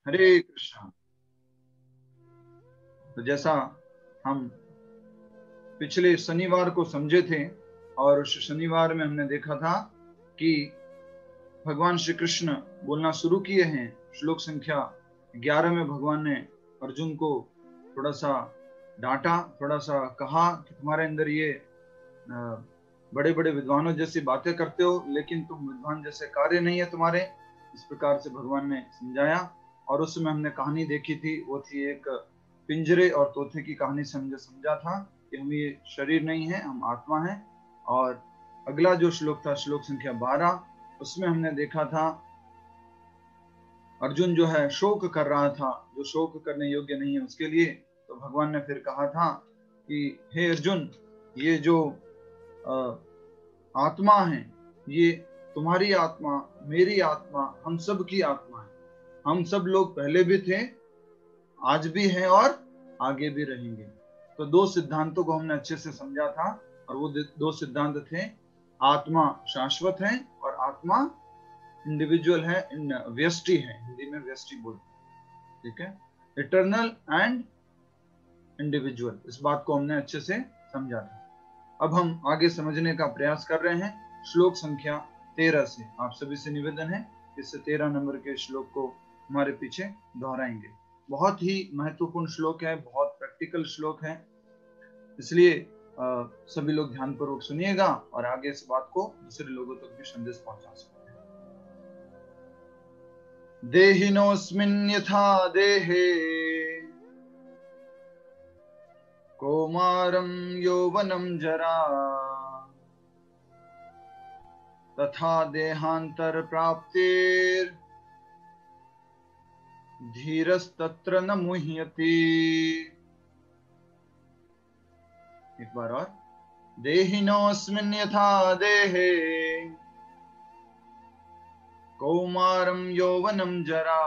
हरे कृष्णा। तो जैसा हम पिछले शनिवार को समझे थे और उस शनिवार में हमने देखा था कि भगवान श्री कृष्ण बोलना शुरू किए हैं। श्लोक संख्या 11 में भगवान ने अर्जुन को थोड़ा सा डांटा, थोड़ा सा कहा कि तुम्हारे अंदर ये बड़े बड़े विद्वानों जैसी बातें करते हो, लेकिन तुम विद्वान जैसे कार्य नहीं है तुम्हारे। इस प्रकार से भगवान ने समझाया। और उसमें हमने कहानी देखी थी, वो थी एक पिंजरे और तोते की कहानी से हमने समझा था कि हम ये शरीर नहीं है, हम आत्मा है। और अगला जो श्लोक था, श्लोक संख्या 12, उसमें हमने देखा था अर्जुन जो है शोक कर रहा था, जो शोक करने योग्य नहीं है उसके लिए। तो भगवान ने फिर कहा था कि हे अर्जुन, ये जो आत्मा है, ये तुम्हारी आत्मा, मेरी आत्मा, हम सब की आत्मा है। हम सब लोग पहले भी थे, आज भी हैं और आगे भी रहेंगे। तो दो सिद्धांतों को हमने अच्छे से समझा था, और वो दो सिद्धांत थे, आत्मा शाश्वत है और आत्मा इंडिविजुअल है, व्यष्टि है, हिंदी में व्यष्टि बोलते हैं, ठीक है, इटर्नल एंड इंडिविजुअल। इस बात को हमने अच्छे से समझा था। अब हम आगे समझने का प्रयास कर रहे हैं श्लोक संख्या 13 से। आप सभी से निवेदन है इस 13 नंबर के श्लोक को हमारे पीछे दोहराएंगे। बहुत ही महत्वपूर्ण श्लोक है, बहुत प्रैक्टिकल श्लोक है, इसलिए सभी लोग ध्यानपूर्वक सुनिएगा और आगे इस बात को दूसरे लोगों तक भी संदेश पहुंचा सकते हैं। देहिनोऽस्मिन् यथा देहे कौमारं यौवनं जरा तथा देहांतर प्राप्तिर धीरस्तत्र न मुह्यति। एक बार और, देहिनोऽस्मिन् यथा देहे कौमारं यौवनं जरा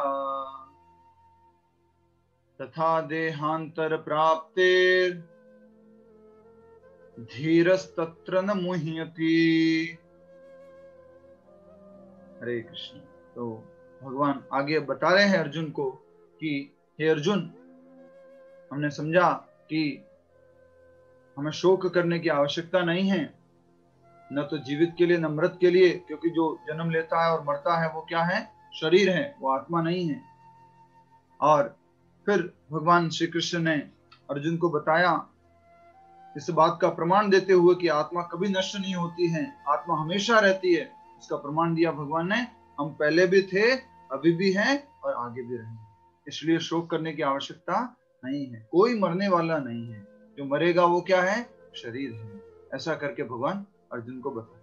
तथा देहांतर प्राप्तिर धीरस्तत्र न मुह्यति। हरे कृष्ण। तो भगवान आगे बता रहे हैं अर्जुन को कि हे अर्जुन, हमने समझा कि हमें शोक करने की आवश्यकता नहीं है, न तो जीवित के लिए न मृत के लिए, क्योंकि जो जन्म लेता है और मरता है वो क्या है? शरीर है, वो आत्मा नहीं है। और फिर भगवान श्री कृष्ण ने अर्जुन को बताया, इस बात का प्रमाण देते हुए कि आत्मा कभी नष्ट नहीं होती है, आत्मा हमेशा रहती है। इसका प्रमाण दिया भगवान ने, हम पहले भी थे, अभी भी हैं और आगे भी रहेंगे, इसलिए शोक करने की आवश्यकता नहीं है। कोई मरने वाला नहीं है, जो मरेगा वो क्या है? शरीर है। ऐसा करके भगवान अर्जुन को बताया।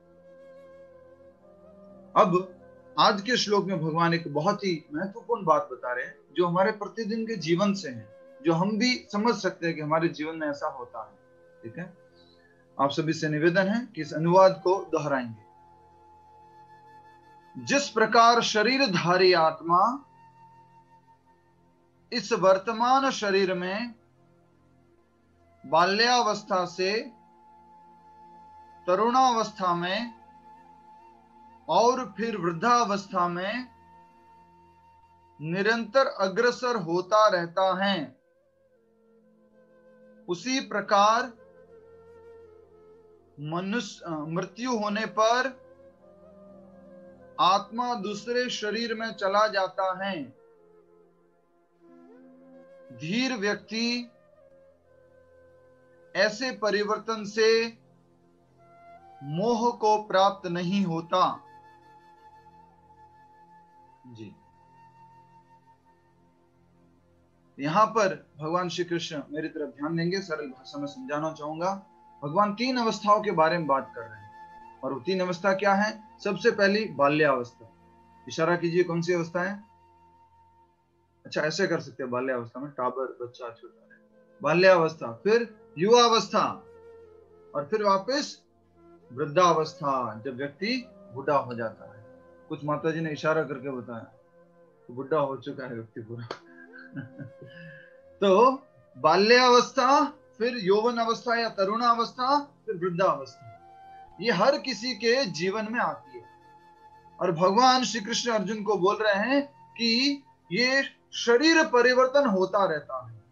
अब आज के श्लोक में भगवान एक बहुत ही महत्वपूर्ण बात बता रहे हैं, जो हमारे प्रतिदिन के जीवन से है, जो हम भी समझ सकते हैं कि हमारे जीवन में ऐसा होता है। ठीक है, आप सभी से निवेदन है कि इस अनुवाद को दोहराएंगे। जिस प्रकार शरीरधारी आत्मा इस वर्तमान शरीर में बाल्यावस्था से तरुणावस्था में और फिर वृद्धावस्था में निरंतर अग्रसर होता रहता है, उसी प्रकार मनुष्य मृत्यु होने पर आत्मा दूसरे शरीर में चला जाता है। धीर व्यक्ति ऐसे परिवर्तन से मोह को प्राप्त नहीं होता। जी, यहां पर भगवान श्री कृष्ण मेरी तरफ ध्यान देंगे, सरल भाषा में समझाना चाहूंगा। भगवान तीन अवस्थाओं के बारे में बात कर रहे हैं, और वो तीन अवस्था क्या है? सबसे पहली बाल्यावस्था। इशारा कीजिए, कौन सी अवस्था है? अच्छा, ऐसे कर सकते हैं, बाल्यावस्था में टाबर बच्चा छोटा है, बाल्यावस्था, फिर युवावस्था, और फिर वापस वृद्धावस्था, जब व्यक्ति बूढ़ा हो जाता है। कुछ माता जी ने इशारा करके बताया तो बुढ़ा हो चुका है व्यक्ति पूरा। तो बाल्यावस्था, फिर यौवन अवस्था या तरुणावस्था, फिर वृद्धावस्था, ये हर किसी के जीवन में आती है। और भगवान श्री कृष्ण अर्जुन को बोल रहे हैं कि ये शरीर परिवर्तन होता रहता है।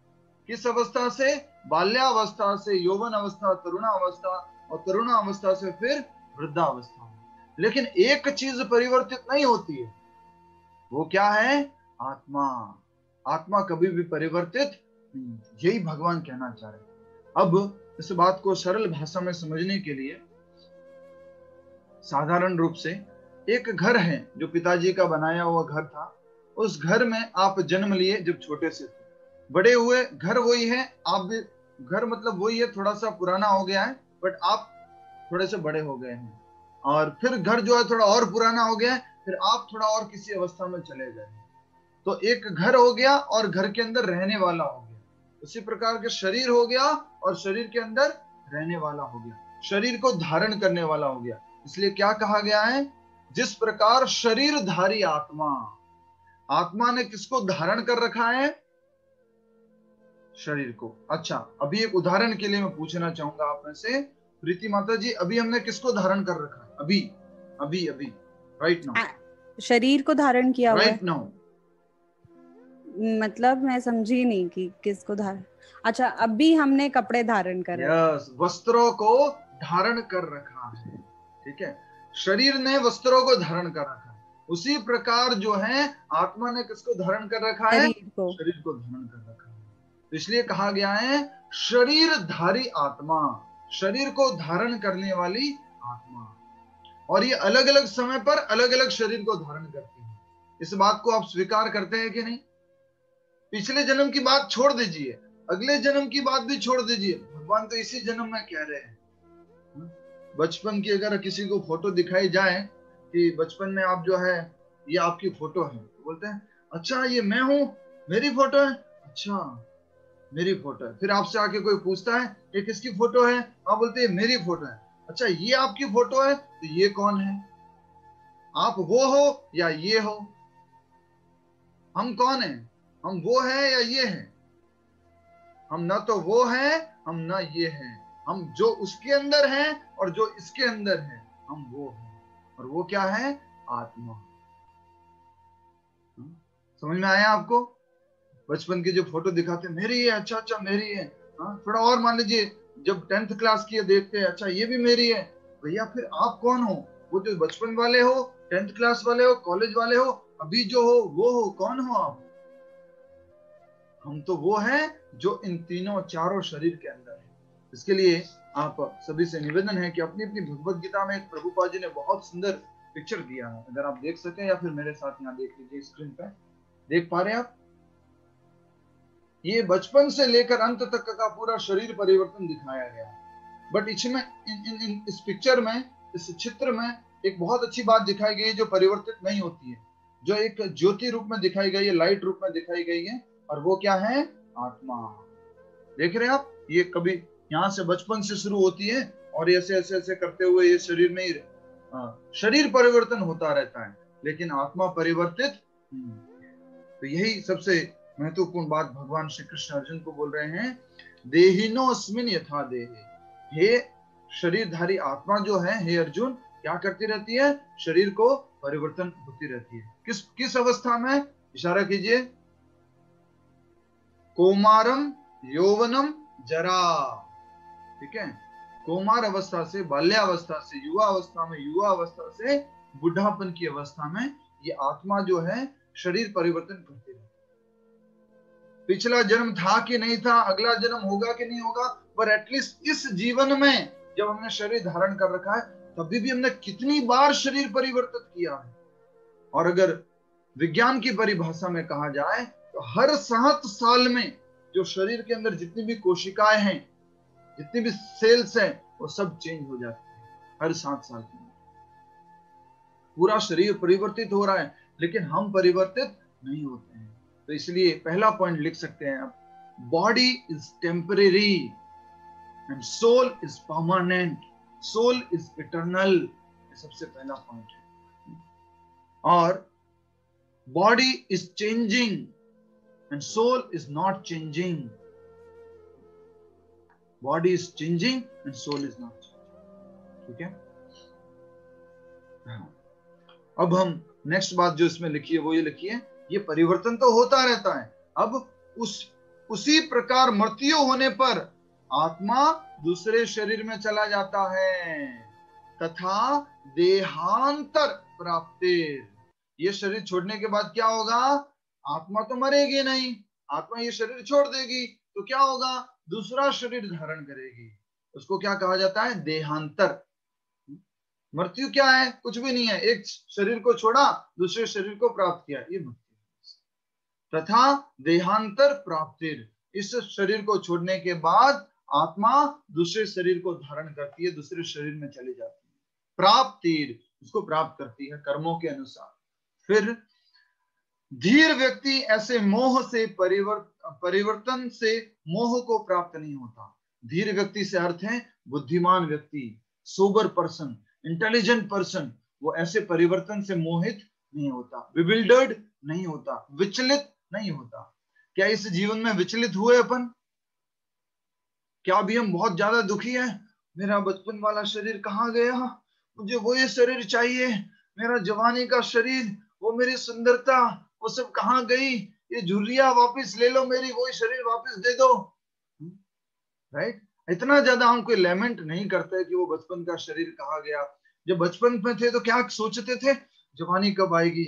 किस अवस्था से? बाल्यावस्था से यौवन अवस्था, तरुणावस्था, और तरुणावस्था से फिर वृद्धावस्था। लेकिन एक चीज परिवर्तित नहीं होती है, वो क्या है? आत्मा। आत्मा कभी भी परिवर्तित नहीं। यही भगवान कहना चाह रहे हैं। अब इस बात को सरल भाषा में समझने के लिए साधारण रूप से एक घर है जो पिताजी का बनाया हुआ घर था। उस घर में आप जन्म लिए जब छोटे से थे, बड़े हुए, घर वही है, आप भी घर मतलब वही है, थोड़ा सा पुराना हो गया है बट आप थोड़े से बड़े हो गए हैं, और फिर घर जो है थोड़ा और पुराना हो गया है, फिर आप थोड़ा और किसी अवस्था में चले गए। तो एक घर हो गया और घर के अंदर रहने वाला हो गया। उसी प्रकार के शरीर हो गया और शरीर के अंदर रहने वाला हो गया, शरीर को धारण करने वाला हो गया। इसलिए क्या कहा गया है? जिस प्रकार शरीरधारी आत्मा, आत्मा ने किसको धारण कर रखा है? शरीर को। अच्छा, अभी एक उदाहरण के लिए मैं पूछना चाहूंगा आप में से, प्रीति माता जी, अभी हमने किसको धारण कर रखा है? अभी अभी अभी राइट नाउ शरीर को धारण किया हुआ है। राइट नाउ मतलब मैं समझी नहीं कि किसको धारण। अच्छा, अभी हमने कपड़े धारण कर रखे। यस, वस्त्रों को धारण कर रखा है। ठीक है, शरीर ने वस्त्रों को धारण कर रखा है। उसी प्रकार जो है आत्मा ने किसको धारण कर रखा है? शरीर को। शरीर को धारण कर रखा है। तो इसलिए कहा गया है शरीरधारी आत्मा, शरीर को धारण करने वाली आत्मा। और ये अलग अलग समय पर अलग अलग शरीर को धारण करती है। इस बात को आप स्वीकार करते हैं कि नहीं? पिछले जन्म की बात छोड़ दीजिए, अगले जन्म की बात भी छोड़ दीजिए, भगवान तो इसी जन्म में कह रहे हैं। बचपन की अगर किसी को फोटो दिखाई जाए कि बचपन में आप जो है ये आपकी फोटो है, तो बोलते हैं अच्छा ये मैं हूं, मेरी फोटो है, अच्छा मेरी फोटो है। फिर आपसे आके कोई पूछता है ये किसकी फोटो है, आप बोलते हैं मेरी फोटो है। अच्छा ये आपकी फोटो है, तो ये कौन है? आप वो हो या ये हो? हम कौन है? हम वो है या ये है? हम ना तो वो है, हम ना ये है। हम जो उसके अंदर है और जो इसके अंदर है, हम वो है। और वो क्या है? आत्मा। समझ में आया आपको? बचपन की जो फोटो दिखाते मेरी है, अच्छा अच्छा मेरी है। थोड़ा और मान लीजिए, जब 10th क्लास की देखते हैं, अच्छा ये भी मेरी है। भैया फिर आप कौन हो? वो जो बचपन वाले हो, 10th क्लास वाले हो, कॉलेज वाले हो, अभी जो हो वो हो, कौन हो आप? हम तो वो हैं जो इन तीनों चारों शरीर के अंदर है। इसके लिए आप सभी से निवेदन है कि अपनी अपनी भगवत गीता में प्रभुपाद जी ने बहुत सुंदर पिक्चर दिया है, अगर आप देख सकें या फिर मेरे साथ यहाँ देख लीजिए, स्क्रीन पे देख पा रहे हैं आप? ये बचपन से लेकर अंत तक का पूरा शरीर परिवर्तन दिखाया गया है। बट इसमें इस पिक्चर में, इस चित्र में एक बहुत अच्छी बात दिखाई गई है जो परिवर्तित नहीं होती है, जो एक ज्योति रूप में दिखाई गई है, लाइट रूप में दिखाई गई है, और वो क्या है? आत्मा। देख रहे हैं आप? ये कभी यहाँ से बचपन से शुरू होती है और ऐसे ऐसे ऐसे करते हुए ये शरीर में ही शरीर परिवर्तन होता रहता है, लेकिन आत्मा परिवर्तित नहीं। तो यही सबसे महत्वपूर्ण बात भगवान श्री कृष्ण अर्जुन को बोल रहे हैं, देहिनोस्मिन यथा देहे। हे शरीरधारी आत्मा जो है, हे अर्जुन, क्या करती रहती है? शरीर को परिवर्तन होती रहती है। किस किस अवस्था में? इशारा कीजिए, कौमारम यौवनम जरा। ठीक है, कौमार अवस्था से, बाल्यावस्था से, युवा अवस्था में, युवा अवस्था से बुढ़ापन की अवस्था में ये आत्मा जो है शरीर परिवर्तन करती रहती है। पिछला जन्म था कि नहीं था, अगला जन्म होगा कि नहीं होगा, पर एटलीस्ट इस जीवन में जब हमने शरीर धारण कर रखा है, तभी भी हमने कितनी बार शरीर परिवर्तित किया है। और अगर विज्ञान की परिभाषा में कहा जाए तो हर 7 साल में जो शरीर के अंदर जितनी भी कोशिकाएं हैं, जितनी भी सेल्स हैं, वो सब चेंज हो जाती है हर 7 साल के अंदर। पूरा शरीर परिवर्तित हो रहा है, लेकिन हम परिवर्तित नहीं होते हैं। तो इसलिए पहला पॉइंट लिख सकते हैं आप, body is temporary and soul is permanent, soul is eternal. ये सबसे पहला पॉइंट है। और body is changing and soul is not changing. Body is changing and soul is not changing. ठीक है, अब हम नेक्स्ट बात जो इसमें लिखी है वो ये लिखी है, ये परिवर्तन तो होता रहता है। अब उसी प्रकार मृत्यु होने पर आत्मा दूसरे शरीर में चला जाता है, तथा देहांतर प्राप्तिर। ये शरीर छोड़ने के बाद क्या होगा? आत्मा तो मरेगी नहीं, आत्मा ये शरीर छोड़ देगी तो क्या होगा? दूसरा शरीर धारण करेगी। उसको क्या कहा जाता है? देहांतर। मृत्यु क्या है? कुछ भी नहीं है, एक शरीर को छोड़ा दूसरे शरीर को प्राप्त किया, ये मृत्यु। तथा देहांतर प्राप्तिर, इस शरीर को छोड़ने के बाद आत्मा दूसरे शरीर को धारण करती है, दूसरे शरीर में चली जाती है। प्राप्तिर, उसको प्राप्त करती है कर्मों के अनुसार। फिर धीर व्यक्ति ऐसे मोह से परिवर्तन से मोह को प्राप्त नहीं होता। धीर व्यक्ति से अर्थ है बुद्धिमान व्यक्ति, सोबर पर्सन, इंटेलिजेंट पर्सन। वो ऐसे परिवर्तन से मोहित नहीं होता, विबिल्डर्ड नहीं होता, विचलित नहीं होता। क्या इस जीवन में विचलित हुए अपन? क्या अभी हम बहुत ज्यादा दुखी है? मेरा बचपन वाला शरीर कहाँ गया? मुझे वही शरीर चाहिए, मेरा जवानी का शरीर, वो मेरी सुंदरता, वो सब कहाँ गई? ये झुर्रिया वापस ले लो मेरी, वही शरीर वापस दे दो। राइट? इतना ज्यादा हम कोई लेमेंट नहीं करते कि वो बचपन का शरीर कहाँ गया। जब बचपन में थे तो क्या सोचते थे? जवानी कब आएगी?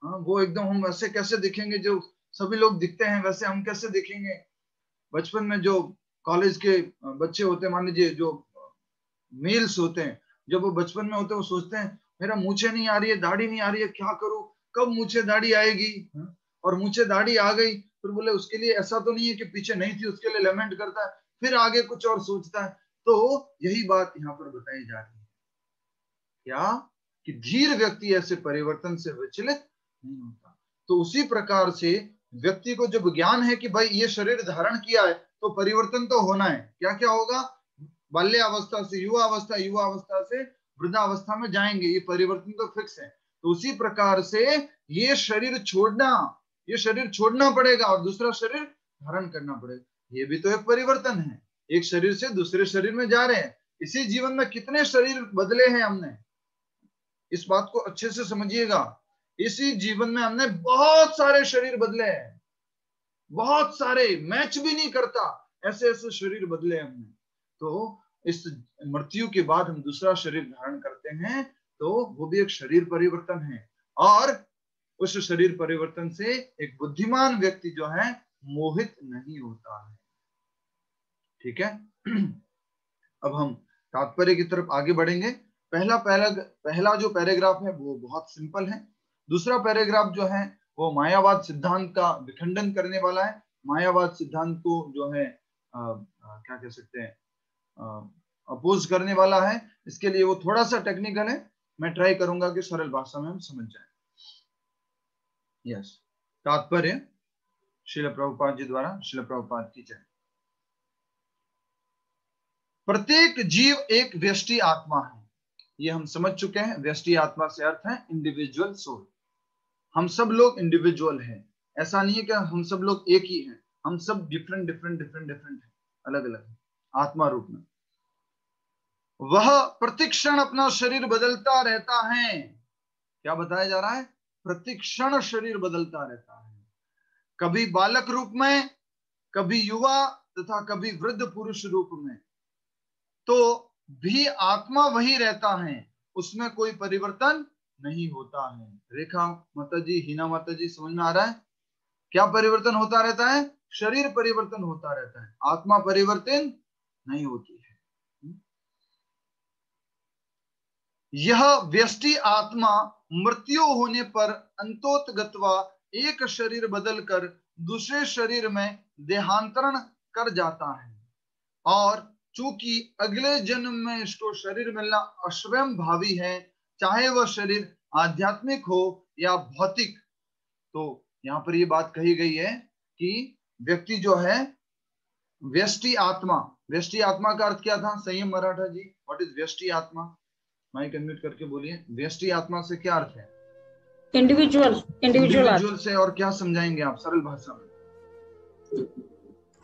वो एकदम हम ऐसे कैसे दिखेंगे, जो सभी लोग दिखते हैं वैसे हम कैसे दिखेंगे? बचपन में जो कॉलेज के बच्चे होते हैं, मान लीजिए जो मेल्स होते हैं, जब वो बचपन में होते हैं वो सोचते हैं मेरा मूछे नहीं आ रही है, दाढ़ी नहीं आ रही है, क्या करूं, कब मूछे दाढ़ी आएगी? और मूछे दाढ़ी आ गई, फिर बोले उसके लिए ऐसा तो नहीं है कि पीछे नहीं थी, उसके लिए लेमेंट करता है, फिर आगे कुछ और सोचता है। तो यही बात यहाँ पर बताई जा रही है, क्या कि धीर व्यक्ति ऐसे परिवर्तन से विचलित नहीं होता। तो उसी प्रकार से व्यक्ति को जब ज्ञान है कि भाई ये शरीर धारण किया है तो परिवर्तन तो होना है, क्या क्या होगा? बाल्यावस्था से युवा अवस्था, युवा अवस्था से वृद्धावस्था में जाएंगे, ये परिवर्तन तो फिक्स है। तो उसी प्रकार से ये शरीर छोड़ना पड़ेगा और दूसरा शरीर धारण करना पड़ेगा। ये भी तो एक परिवर्तन है, एक शरीर से दूसरे शरीर में जा रहे हैं। इसी जीवन में कितने शरीर बदले हैं हमने, इस बात को अच्छे से समझिएगा। इसी जीवन में हमने बहुत सारे शरीर बदले हैं, बहुत सारे, मैच भी नहीं करता, ऐसे ऐसे शरीर बदले हमने। तो इस मृत्यु के बाद हम दूसरा शरीर धारण करते हैं, तो वो भी एक शरीर परिवर्तन है। और उस शरीर परिवर्तन से एक बुद्धिमान व्यक्ति जो है मोहित नहीं होता है। ठीक है? अब हम तात्पर्य की तरफ आगे बढ़ेंगे। पहला जो पैराग्राफ है वो बहुत सिंपल है। दूसरा पैराग्राफ जो है वो मायावाद सिद्धांत का विखंडन करने वाला है। मायावाद सिद्धांत को जो है क्या कह सकते हैं, अपोज करने वाला है। इसके लिए वो थोड़ा सा टेक्निकल है, मैं ट्राई करूंगा कि सरल भाषा में हम समझ जाएं। यस, तात्पर्य श्रील प्रभुपाद जी द्वारा, श्रील प्रभुपाद की जय। प्रत्येक जीव एक व्यष्टि आत्मा है, ये हम समझ चुके हैं। व्यष्टि आत्मा से अर्थ है इंडिविजुअल सोल। हम सब लोग इंडिविजुअल हैं, ऐसा नहीं है कि हम सब लोग एक ही हैं, हम सब डिफरेंट हैं, अलग अलग आत्मा रूप में। वह प्रतिक्षण अपना शरीर बदलता रहता है। क्या बताया जा रहा है? प्रतिक्षण शरीर बदलता रहता है, कभी बालक रूप में, कभी युवा तथा कभी वृद्ध पुरुष रूप में। तो भी आत्मा वही रहता है, उसमें कोई परिवर्तन नहीं होता है। रेखा माता जी, हिना माता जी, समझ में आ रहा है? क्या परिवर्तन होता रहता है? शरीर परिवर्तन होता रहता है, आत्मा परिवर्तन नहीं होती है। यह व्यष्टि आत्मा मृत्यु होने पर अंतोतगत्वा एक शरीर बदलकर दूसरे शरीर में देहांतरण कर जाता है, और चूंकि अगले जन्म में इसको शरीर मिलना अस्वयं भावी है, चाहे वह शरीर आध्यात्मिक हो या भौतिक। तो यहाँ पर ये बात कही गई है कि व्यक्ति जो है व्यष्टि आत्मा, व्यष्टि आत्मा का अर्थ क्या था? संयम मराठा जी, व्हाट इज व्यष्टि आत्मा? माइक अनम्यूट करके बोलिए। व्यष्टि आत्मा से क्या अर्थ है? इंडिविजुअल से और क्या समझाएंगे आप सरल भाषा में?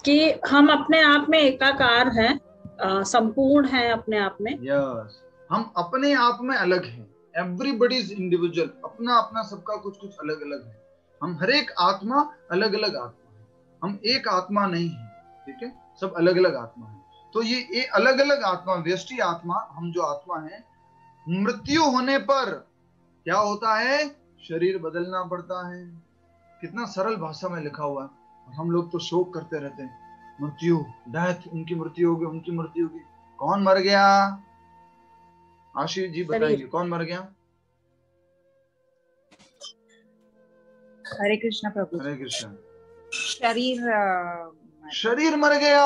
कि हम अपने आप में एकाकार है, संपूर्ण है अपने आप में। यस, हम अपने आप में अलग हैं। एवरीबॉडी इज इंडिविजुअल, अपना अपना सबका कुछ कुछ अलग अलग है। हम हर एक आत्मा अलग अलग आत्मा है, हम एक आत्मा नहीं है, ठीक है, सब अलग अलग आत्मा है। तो ये अलग अलग आत्मा, व्यष्टि आत्मा, हम जो आत्मा है, मृत्यु होने पर क्या होता है, शरीर बदलना पड़ता है। कितना सरल भाषा में लिखा हुआ है। हम लोग तो शोक करते रहते हैं, मृत्यु, डेथ, उनकी मृत्यु होगी, उनकी मृत्यु होगी। कौन मर गया? आशीष जी बताएंगे कौन मर गया। हरे कृष्णा प्रभु। हरे कृष्ण। शरीर मर गया,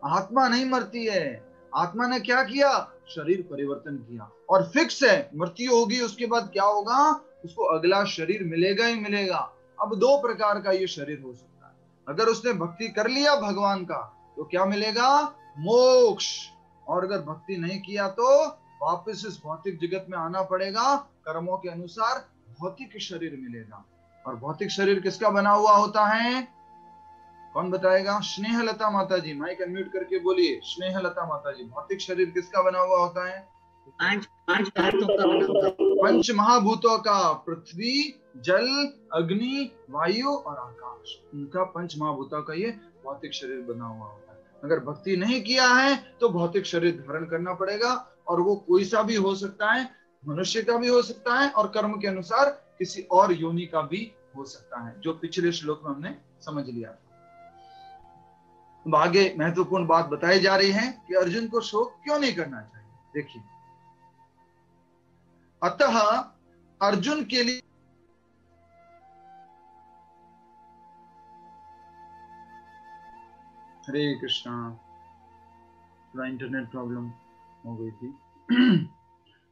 आत्मा नहीं मरती है। आत्मा ने क्या किया, शरीर परिवर्तन किया, और फिक्स है मृत्यु होगी, उसके बाद क्या होगा, उसको अगला शरीर मिलेगा ही मिलेगा। अब दो प्रकार का ये शरीर हो सकता है। अगर उसने भक्ति कर लिया भगवान का तो क्या मिलेगा, मोक्ष। और अगर भक्ति नहीं किया तो वापस इस भौतिक जगत में आना पड़ेगा, कर्मों के अनुसार भौतिक शरीर मिलेगा। और भौतिक शरीर किसका बना हुआ होता है, कौन बताएगा? स्नेहलता माता जी, माइक अनम्यूट करके बोलिए। स्नेहलता माता जी, भौतिक शरीर किसका बना हुआ होता है? पंच महाभूतों का, पृथ्वी, जल, अग्नि, वायु और आकाश, उनका पंच महाभूतों का ये भौतिक शरीर बना हुआ होता है। अगर भक्ति नहीं किया है तो भौतिक शरीर धारण करना पड़ेगा, और वो कोई सा भी हो सकता है, मनुष्य का भी हो सकता है, और कर्म के अनुसार किसी और योनि का भी हो सकता है, जो पिछले श्लोक में हमने समझ लिया। अब आगे महत्वपूर्ण बात बताई जा रही है कि अर्जुन को शोक क्यों नहीं करना चाहिए। देखिए, अतः अर्जुन के लिए, हरे कृष्णा, थोड़ा इंटरनेट प्रॉब्लम हो गई थी।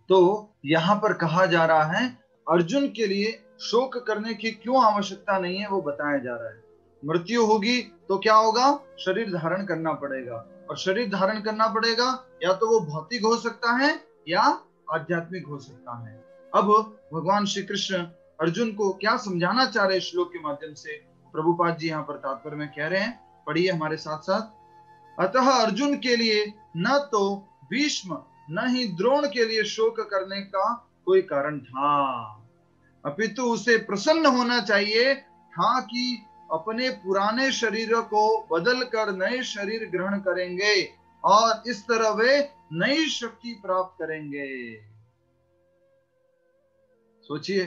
तो यहां पर कहा जा रहा है अर्जुन के लिए शोक करने की क्यों आवश्यकता नहीं है, वो बताया जा रहा है। मृत्यु होगी तो क्या होगा, शरीर धारण करना पड़ेगा, और शरीर धारण करना पड़ेगा या तो वो भौतिक हो सकता है या आध्यात्मिक हो सकता है। अब भगवान श्री कृष्ण अर्जुन को क्या समझाना चाह रहे हैं श्लोक के माध्यम से, प्रभुपाद जी यहाँ पर तात्पर्य में कह रहे हैं, पढ़िए हमारे साथ साथ। अतः अर्जुन के लिए न तो भीष्म न ही द्रोण के लिए शोक करने का कोई कारण था, अपितु उसे प्रसन्न होना चाहिए था कि अपने पुराने शरीर को बदल कर नए शरीर ग्रहण करेंगे, और इस तरह वे नई शक्ति प्राप्त करेंगे। सोचिए,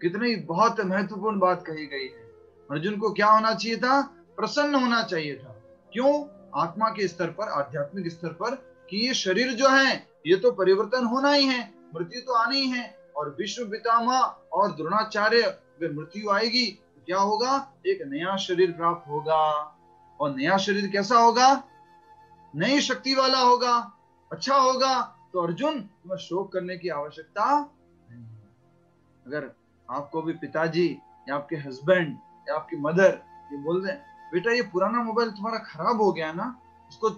कितनी बहुत महत्वपूर्ण बात कही गई है। अर्जुन को क्या होना चाहिए था, प्रसन्न होना चाहिए था। क्यों? आत्मा के स्तर पर, आध्यात्मिक स्तर पर, कि ये शरीर जो है ये तो परिवर्तन होना ही है, मृत्यु तो आनी ही है, और विश्व पितामह और द्रोणाचार्य, अगर मृत्यु आएगी तो क्या होगा, एक नया शरीर प्राप्त होगा, और नया शरीर कैसा होगा, नई शक्ति वाला होगा, अच्छा होगा। तो अर्जुन, तुम्हें शोक करने की आवश्यकता नहीं है। अगर आपको भी पिताजी या आपके हस्बैंड या आपकी मदर ये बोल दें, बेटा ये पुराना मोबाइल तुम्हारा खराब हो गया ना, उसको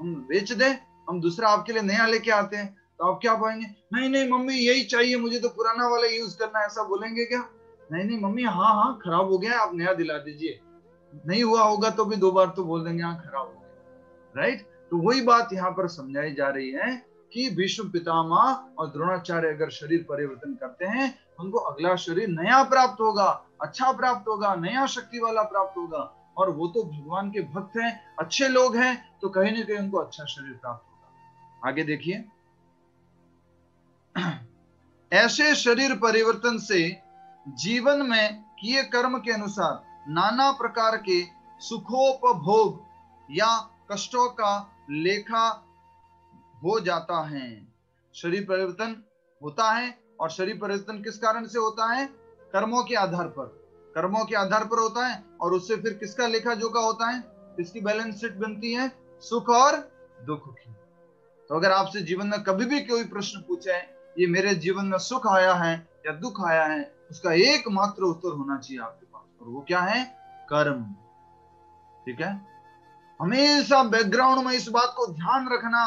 हम बेच दें, हम दूसरा आपके लिए नया लेके आते हैं, तो आप क्या पाएंगे, नहीं नहीं मम्मी यही चाहिए मुझे, तो पुराना वाला यूज करना है, ऐसा बोलेंगे क्या? नहीं नहीं मम्मी, हाँ हाँ खराब हो गया, आप नया दिला दीजिए। नहीं हुआ होगा तो भी 2 बार तो बोल देंगे हाँ खराब हो गया, राइट। तो वही बात यहाँ पर समझाई जा रही है कि भीष्म पितामह और द्रोणाचार्य अगर शरीर परिवर्तन करते हैं, उनको अगला शरीर नया प्राप्त होगा, अच्छा प्राप्त होगा, नया शक्ति वाला प्राप्त होगा, और वो तो भगवान के भक्त हैं, अच्छे लोग हैं, तो कहीं ना कहीं उनको अच्छा शरीर प्राप्त होगा। आगे देखिए, ऐसे शरीर परिवर्तन से जीवन में किए कर्म के अनुसार नाना प्रकार के सुखोपभोग या कष्टों का लेखा हो जाता है। शरीर परिवर्तन होता है, और शरीर परिवर्तन किस कारण से होता है, कर्मों के आधार पर, कर्मों के आधार पर होता है, और उससे फिर किसका लेखा जोखा होता है, किसकी बैलेंस शीट बनती है, सुख और दुख की। तो अगर आपसे जीवन में कभी भी कोई प्रश्न पूछे, ये मेरे जीवन में सुख आया है या दुख आया है, उसका एकमात्र उत्तर होना चाहिए आपके पास, और वो क्या है, कर्म। ठीक है, हमेशा बैकग्राउंड में इस बात को ध्यान रखना।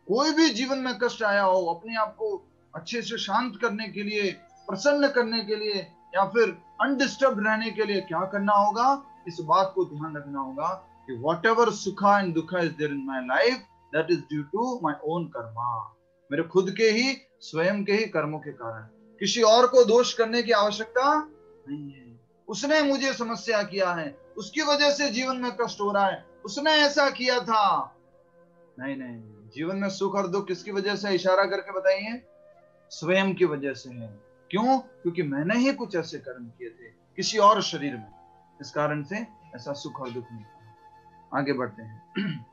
कोई भी जीवन में कष्ट आया हो, अपने आप को अच्छे से शांत करने के लिए, प्रसन्न करने के लिए, या फिर अनडिस्टर्ब रहने के लिए क्या करना होगा, इस बात को ध्यान रखना होगा कि whatever sukha and dukha is there in my life, that is due to my own karma, मेरे खुद के ही, स्वयं के ही कर्मों के कारण। किसी और को दोष करने की आवश्यकता नहीं है। उसने मुझे समस्या किया है, उसकी वजह से जीवन में कष्ट हो रहा है, उसने ऐसा किया था। नहीं नहीं, जीवन में सुख और दुख किसकी वजह से? इशारा करके बताइए। स्वयं की वजह से है। क्यों? क्योंकि मैंने ही कुछ ऐसे कर्म किए थे किसी और शरीर में, इस कारण से ऐसा सुख और दुख नहीं। आगे बढ़ते हैं।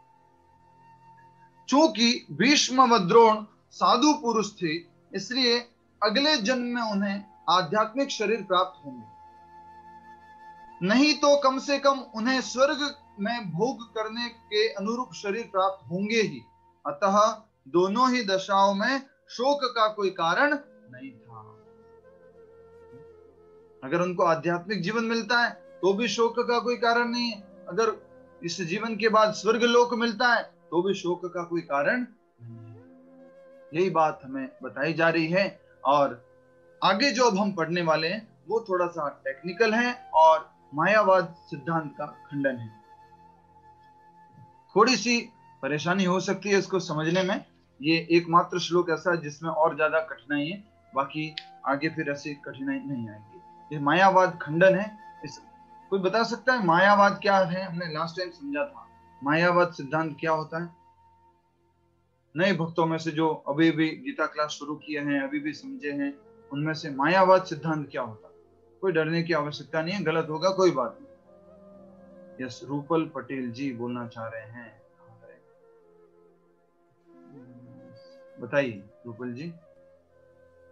चूंकि भीष्म व द्रोण साधु पुरुष थे, इसलिए अगले जन्म में उन्हें आध्यात्मिक शरीर प्राप्त होंगे, नहीं तो कम से कम उन्हें स्वर्ग में भोग करने के अनुरूप शरीर प्राप्त होंगे ही। अतः दोनों ही दशाओं में शोक का कोई कारण नहीं था। अगर उनको आध्यात्मिक जीवन मिलता है तो भी शोक का कोई कारण नहीं है, अगर इस जीवन के बाद स्वर्ग लोक मिलता है तो भी शोक का कोई कारण नहीं है। यही बात हमें बताई जा रही है। और आगे जो अब हम पढ़ने वाले हैं वो थोड़ा सा टेक्निकल है और मायावाद सिद्धांत का खंडन है। थोड़ी सी परेशानी हो सकती है इसको समझने में। ये एकमात्र श्लोक ऐसा है जिसमें और ज्यादा कठिनाई है, बाकी आगे फिर ऐसी कठिनाई नहीं आएगी। ये मायावाद खंडन है। इस कोई बता सकता है मायावाद क्या है? हमने लास्ट टाइम समझा था मायावाद सिद्धांत क्या होता है। नए भक्तों में से जो अभी भी गीता क्लास शुरू किए हैं, अभी भी समझे हैं, उनमें से मायावाद सिद्धांत क्या होता है? कोई डरने की आवश्यकता नहीं है, गलत होगा कोई बात नहीं। यस, रूपल पटेल जी बोलना चाह रहे हैं, बताइए रूपल जी।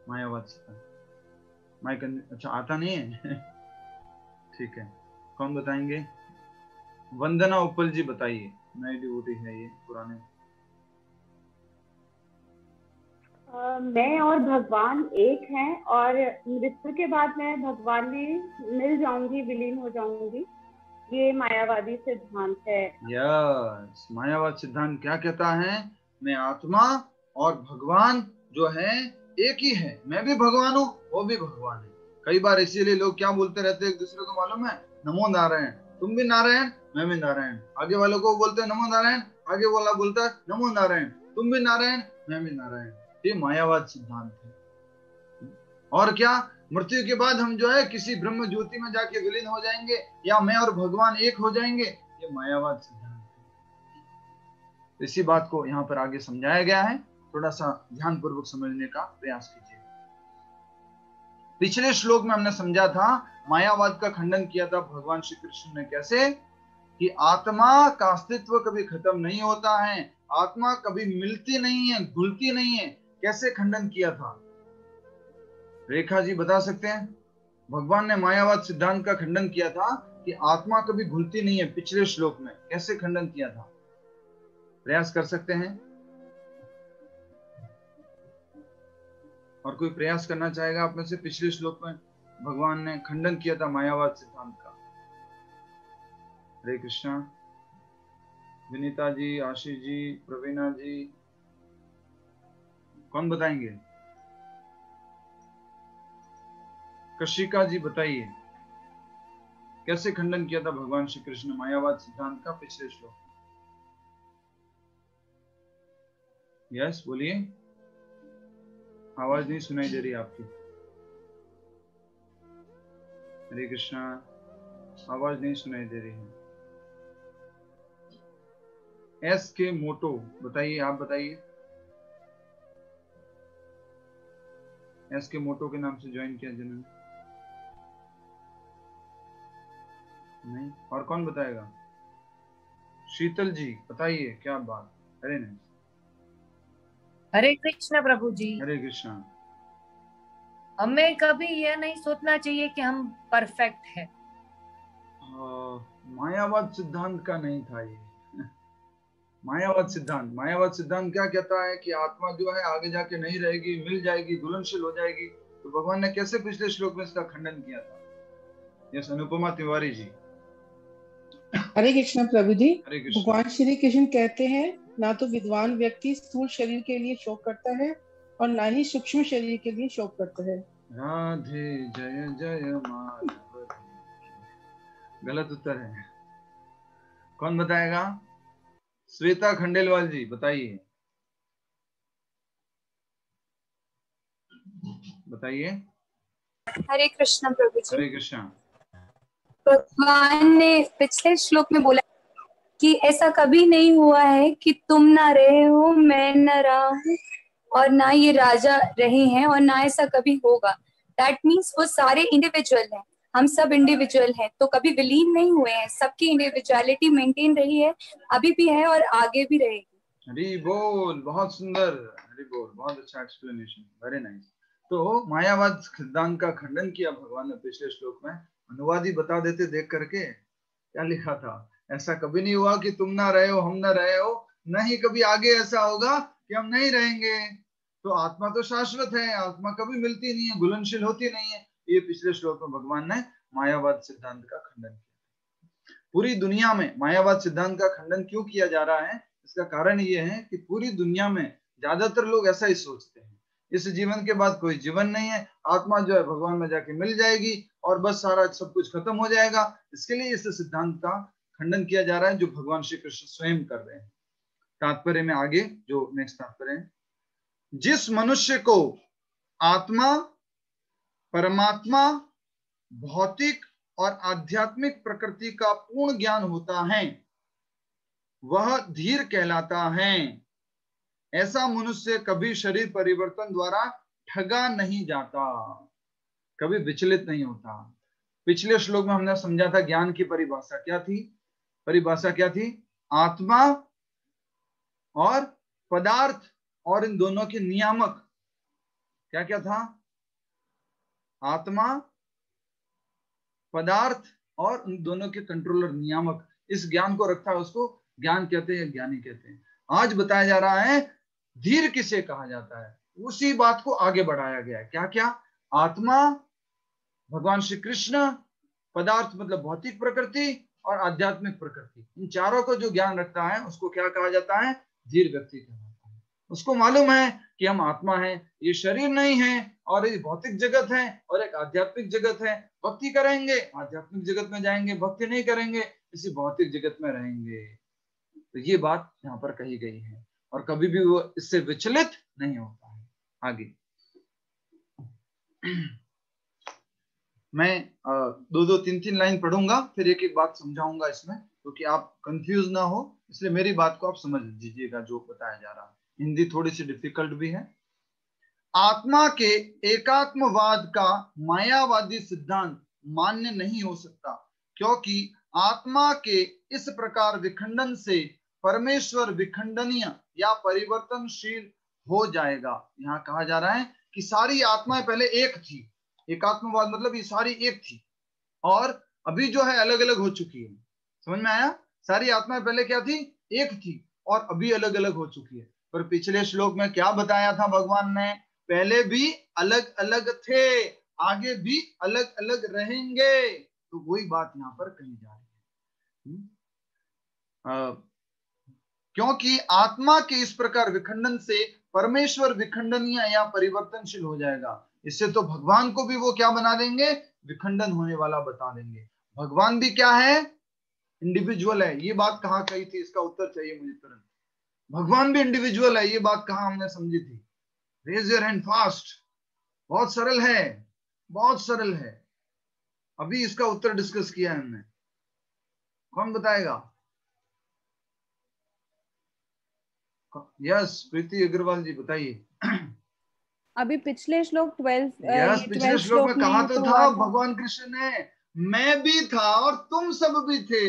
मायावाद सिद्धांत माइक अच्छा आता नहीं है। ठीक है, कौन बताएंगे? वंदना उपल जी बताइए, नई डिवोटी है ये, पुराने। मैं और भगवान एक हैं और मृत्यु के बाद मैं भगवान में मिल जाऊंगी, विलीन हो जाऊंगी, ये मायावादी सिद्धांत है। यस, मायावाद सिद्धांत क्या कहता है? मैं आत्मा और भगवान जो है एक ही है, मैं भी भगवान हूँ, वो भी भगवान है। कई बार इसीलिए लोग क्या बोलते रहते हैं एक दूसरे को, मालूम है? नमो नारायण, तुम भी नारायण मैं भी नारायण। आगे वालों को बोलते हैं नमो नारायण, आगे वाला बोलता है नमो नारायण, तुम भी नारायण मैं भी नारायण। ये मायावाद सिद्धांत है। और क्या? मृत्यु के बाद हम जो है किसी ब्रह्म ज्योति में जाके विलीन हो जाएंगे, या मैं और भगवान एक हो जाएंगे, ये मायावाद सिद्धांत है। इसी बात को यहाँ पर आगे समझाया गया है, थोड़ा सा ध्यान पूर्वक समझने का प्रयास कीजिए। पिछले श्लोक में हमने समझा था मायावाद का खंडन किया था भगवान श्री कृष्ण ने, कैसे कि आत्मा का अस्तित्व कभी खत्म नहीं होता है, आत्मा कभी मिलती नहीं है, घुलती नहीं है। कैसे खंडन किया था? रेखा जी बता सकते हैं? भगवान ने मायावाद सिद्धांत का खंडन किया था कि आत्मा कभी घुलती नहीं है, पिछले श्लोक में कैसे खंडन किया था? प्रयास कर सकते हैं? और कोई प्रयास करना चाहेगा आप में से? पिछले श्लोक में भगवान ने खंडन किया था मायावाद सिद्धांत का। हरे कृष्णा। विनीता जी, आशीष जी, प्रवीणा जी, कौन बताएंगे? कशिका जी बताइए, कैसे खंडन किया था भगवान श्री कृष्ण मायावाद सिद्धांत का पिछले श्लोक? यस बोलिए, आवाज नहीं सुनाई दे रही आपकी। हरे कृष्णा, आवाज नहीं सुनाई दे रही है। एस के मोटो बताइए, आप बताइए। एस के मोटो के नाम से ज्वाइन किया जिन्होंने? नहीं, और कौन बताएगा? शीतल जी बताइए, क्या बात। अरे नहीं, हरे कृष्ण प्रभु जी। हरे कृष्णा। हमें कभी यह नहीं सोचना चाहिए कि हम परफेक्ट हैं। मायावाद सिद्धांत का नहीं था ये। मायावाद सिद्धांत क्या कहता है कि आत्मा जो है आगे जाके नहीं रहेगी, मिल जाएगी, दुल्हनशील हो जाएगी। तो भगवान ने कैसे पिछले श्लोक में इसका खंडन किया था? यस, अनुपमा तिवारी जी। हरे कृष्ण प्रभु जी। हरे कृष्ण। भगवान श्री कृष्ण कहते हैं, ना तो विद्वान व्यक्ति स्थूल शरीर के लिए शोक करता है और ना ही सूक्ष्म शरीर के लिए शोक करता है। राधे जय जय माधव। गलत उत्तर है। कौन बताएगा? श्वेता खंडेलवाल जी बताइए। बताइए। हरे कृष्ण प्रभु जी। हरे कृष्ण। भगवान ने पिछले श्लोक में बोला कि ऐसा कभी नहीं हुआ है कि तुम ना रहे हो, मैं न रहा हूँ, और ना ये राजा रहे हैं, और ना ऐसा कभी होगा। दैट मीन्स वो सारे इंडिविजुअल हैं, हम सब इंडिविजुअल हैं, तो कभी विलीन नहीं हुए हैं, सबकी इंडिविजुअलिटी मेंटेन रही है, अभी भी है और आगे भी रहेगी। हरि बोल, बहुत सुंदर। हरि बोल, बहुत अच्छा एक्सप्लेनेशन, वेरी नाइस। तो मायावाद सिद्धांत का खंडन किया भगवान ने पिछले श्लोक में। अनुवादी बता देते देख करके क्या लिखा था। ऐसा कभी नहीं हुआ कि तुम ना रहे हो, हम ना रहे हो, न ही कभी आगे ऐसा होगा कि हम नहीं रहेंगे। तो आत्मा तो शाश्वत है, आत्मा कभी मिलती नहीं है, घुलनशील होती नहीं है। ये पिछले श्लोक में भगवान ने मायावाद सिद्धांत का खंडन किया। पूरी दुनिया में मायावाद सिद्धांत का खंडन क्यों किया जा रहा है? इसका कारण ये है कि पूरी दुनिया में ज्यादातर लोग ऐसा ही सोचते हैं, इस जीवन के बाद कोई जीवन नहीं है, आत्मा जो है भगवान में जाके मिल जाएगी और बस सारा सब कुछ खत्म हो जाएगा। इसके लिए इस सिद्धांत का खंडन किया जा रहा है जो भगवान श्री कृष्ण स्वयं कर रहे हैं। तात्पर्य में आगे जो नेक्स्ट तात्पर्य है, जिस मनुष्य को आत्मा, परमात्मा, भौतिक और आध्यात्मिक प्रकृति का पूर्ण ज्ञान होता है वह धीर कहलाता है। ऐसा मनुष्य कभी शरीर परिवर्तन द्वारा ठगा नहीं जाता, कभी विचलित नहीं होता। पिछले श्लोक में हमने समझा था ज्ञान की परिभाषा क्या थी। परिभाषा क्या थी? आत्मा और पदार्थ और इन दोनों के नियामक। क्या क्या था? आत्मा, पदार्थ और उन दोनों के कंट्रोलर, नियामक। इस ज्ञान को रखता है, उसको ज्ञान कहते हैं, ज्ञानी कहते हैं। आज बताया जा रहा है धीर किसे कहा जाता है, उसी बात को आगे बढ़ाया गया है। क्या क्या? आत्मा, भगवान श्री कृष्ण, पदार्थ मतलब भौतिक प्रकृति, और आध्यात्मिक प्रकृति। इन चारों को जो ज्ञान रखता है उसको क्या कहा जाता है? धीर व्यक्ति कहलाता है। उसको मालूम है कि हम आत्मा हैं, ये शरीर नहीं है, और ये भौतिक जगत है और एक आध्यात्मिक जगत है। भक्ति करेंगे आध्यात्मिक जगत में जाएंगे, भक्ति नहीं करेंगे इसी भौतिक जगत में रहेंगे। तो ये बात यहाँ पर कही गई है और कभी भी वो इससे विचलित नहीं होता है। आगे मैं दो दो तीन तीन लाइन पढ़ूंगा, फिर एक एक बात समझाऊंगा इसमें, क्योंकि आप कंफ्यूज ना हो, इसलिए मेरी बात को आप समझ लीजिएगा जो बताया जा रहा है। हिंदी थोड़ी सी डिफिकल्ट भी है। आत्मा के एकात्मवाद का मायावादी सिद्धांत मान्य नहीं हो सकता, क्योंकि आत्मा के इस प्रकार विखंडन से परमेश्वर विखंडनीय या परिवर्तनशील हो जाएगा। यहाँ कहा जा रहा है कि सारी आत्माएं पहले एक थी, एकात्मवाद मतलब ये सारी एक थी और अभी जो है अलग अलग हो चुकी है। समझ में आया? सारी आत्माएं पहले क्या थी? एक थी और अभी अलग अलग हो चुकी है। पर पिछले श्लोक में क्या बताया था भगवान ने? पहले भी अलग अलग थे, आगे भी अलग अलग रहेंगे। तो वही बात यहाँ पर कही जा रही है। क्योंकि आत्मा के इस प्रकार विखंडन से परमेश्वर विखंडनीय या परिवर्तनशील हो जाएगा। इससे तो भगवान को भी वो क्या बना देंगे? विखंडन होने वाला बता देंगे। भगवान भी क्या है? इंडिविजुअल है। ये बात कहाँ कही थी? इसका उत्तर चाहिए मुझे तुरंत। भगवान भी इंडिविजुअल है, ये बात कहाँ हमने समझी थी? Raise your hand fast. बहुत सरल है, बहुत सरल है। अभी इसका उत्तर डिस्कस किया है हमने। कौन बताएगा? यस, प्रीति अग्रवाल जी बताइए। अभी पिछले श्लोक 12 यस, पिछले श्लोक में कहा तो था हुआ भगवान कृष्ण ने, मैं भी था और तुम सब भी थे,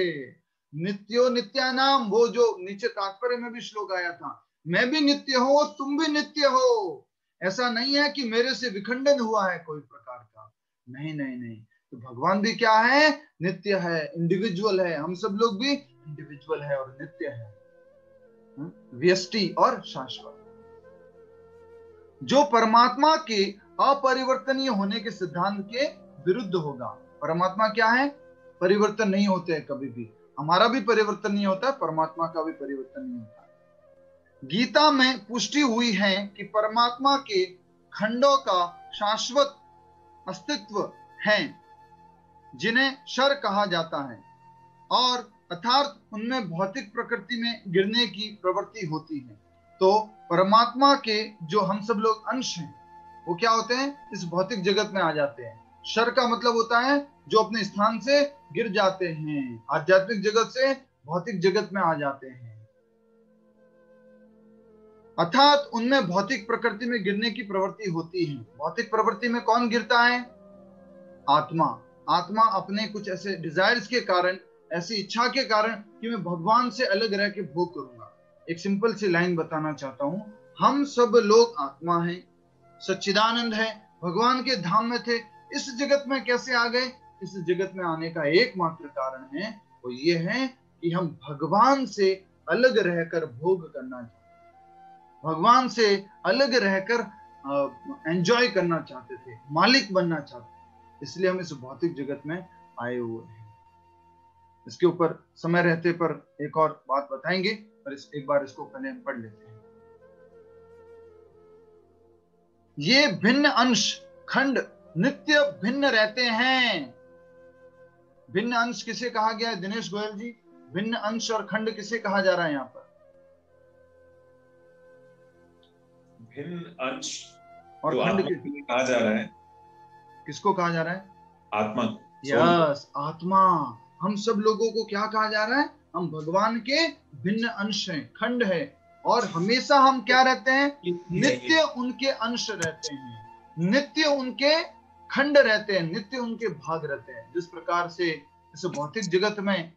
नित्यो नित्यानाम। वो जो नीचे तात्पर्य में भी श्लोक आया था, मैं भी नित्य हूं तुम भी नित्य हो। ऐसा नहीं है कि मेरे से विखंडन हुआ है कोई प्रकार का, नहीं नहीं नहीं। तो भगवान भी क्या है? नित्य है, इंडिविजुअल है। हम सब लोग भी इंडिविजुअल है और नित्य है, व्यष्टि और शाश्वत, जो परमात्मा के अपरिवर्तनीय होने के सिद्धांत के विरुद्ध होगा। परमात्मा क्या है? परिवर्तन नहीं होते हैं कभी भी। हमारा भी परिवर्तन नहीं होता, परमात्मा का भी परिवर्तन नहीं होता। गीता में पुष्टि हुई है कि परमात्मा के खंडों का शाश्वत अस्तित्व है, जिन्हें शर कहा जाता है, और अर्थात उनमें भौतिक प्रकृति में गिरने की प्रवृत्ति होती है। तो परमात्मा के जो हम सब लोग अंश हैं, वो क्या होते हैं? इस भौतिक जगत में आ जाते हैं। शर का मतलब होता है जो अपने स्थान से गिर जाते हैं, आध्यात्मिक जगत से भौतिक जगत में आ जाते हैं। अर्थात उनमें भौतिक प्रकृति में गिरने की प्रवृत्ति होती है। भौतिक प्रवृत्ति में कौन गिरता है? आत्मा। आत्मा अपने कुछ ऐसे डिजायर्स के कारण, ऐसी इच्छा के कारण कि मैं भगवान से अलग रह के भोग करूंगा। एक सिंपल सी लाइन बताना चाहता हूं, हम सब लोग आत्मा हैं, सच्चिदानंद है, भगवान के धाम में थे, इस जगत में कैसे आ गए? इस जगत में आने का एकमात्र कारण है वो ये है कि हम भगवान से अलग रहकर भोग करना चाहते, भगवान से अलग रहकर एंजॉय करना चाहते थे, मालिक बनना चाहते थे, इसलिए हम इस भौतिक जगत में आए हुए हैं। इसके ऊपर समय रहते पर एक और बात बताएंगे, पर एक बार इसको पहले हम पढ़ लेते हैं। ये भिन्न अंश खंड नित्य भिन्न रहते हैं। भिन्न अंश किसे कहा गया है दिनेश गोयल जी? भिन्न अंश और खंड किसे कहा जा रहा है यहाँ पर? भिन्न अंश और तो खंड आत्मा को कहा जा रहा है। किसको कहा जा रहा है? आत्मा। यस, आत्मा। हम सब लोगों को क्या कहा जा रहा है? हम भगवान के भिन्न अंश हैं, खंड है, और हमेशा हम क्या रहते हैं? नित्य उनके अंश रहते हैं, नित्य उनके खंड रहते हैं, नित्य उनके भाग रहते हैं। जिस प्रकार से इस भौतिक जगत में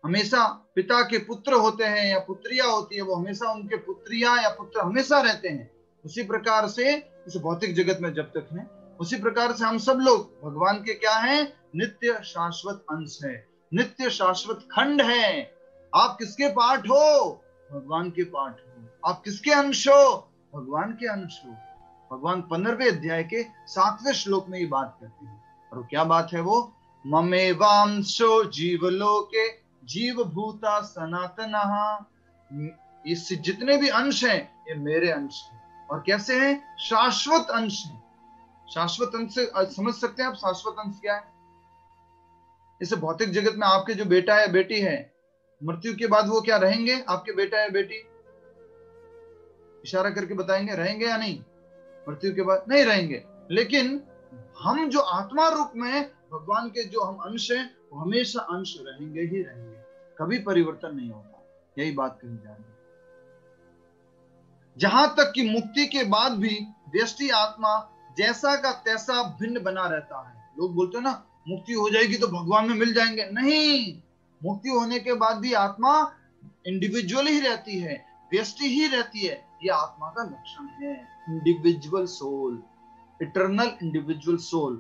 हमेशा पिता के पुत्र होते हैं या पुत्रिया होती है, वो हमेशा उनके पुत्रिया या पुत्र हमेशा रहते हैं, उसी प्रकार से इस भौतिक जगत में जब तक हैं, उसी प्रकार से हम सब लोग भगवान के क्या हैं? नित्य शाश्वत अंश है, नित्य शाश्वत खंड है। आप किसके पार्ट हो? भगवान के पार्ट हो। आप किसके अंश हो? भगवान के अंश हो। भगवान 15वें अध्याय के 7वें श्लोक में ये बात करते हैं, और क्या बात है वो? ममेवांशो जीवलोके जीव भूता सनातनः। इस जितने भी अंश हैं ये मेरे अंश हैं, और कैसे हैं? शाश्वत अंश हैं। शाश्वत अंश से समझ सकते हैं आप शाश्वत अंश क्या है? इस भौतिक जगत में आपके जो बेटा या बेटी है, मृत्यु के बाद वो क्या रहेंगे? आपके बेटा या बेटी इशारा करके बताएंगे, रहेंगे या नहीं? मृत्यु के बाद नहीं रहेंगे, लेकिन हम जो आत्मा रूप में भगवान के जो हम अंश हैं, वो हमेशा अंश रहेंगे ही रहेंगे, कभी परिवर्तन नहीं होता। यही बात कही जा रही है। जहां तक कि मुक्ति के बाद भी व्यष्टि आत्मा जैसा का तैसा भिन्न बना रहता है। लोग बोलते हैं ना, मुक्ति हो जाएगी तो भगवान में मिल जाएंगे। नहीं, मुक्ति होने के बाद भी आत्मा इंडिविजुअल ही रहती है, व्यष्टि ही रहती है। यह आत्मा का लक्षण है, individual soul, eternal individual soul.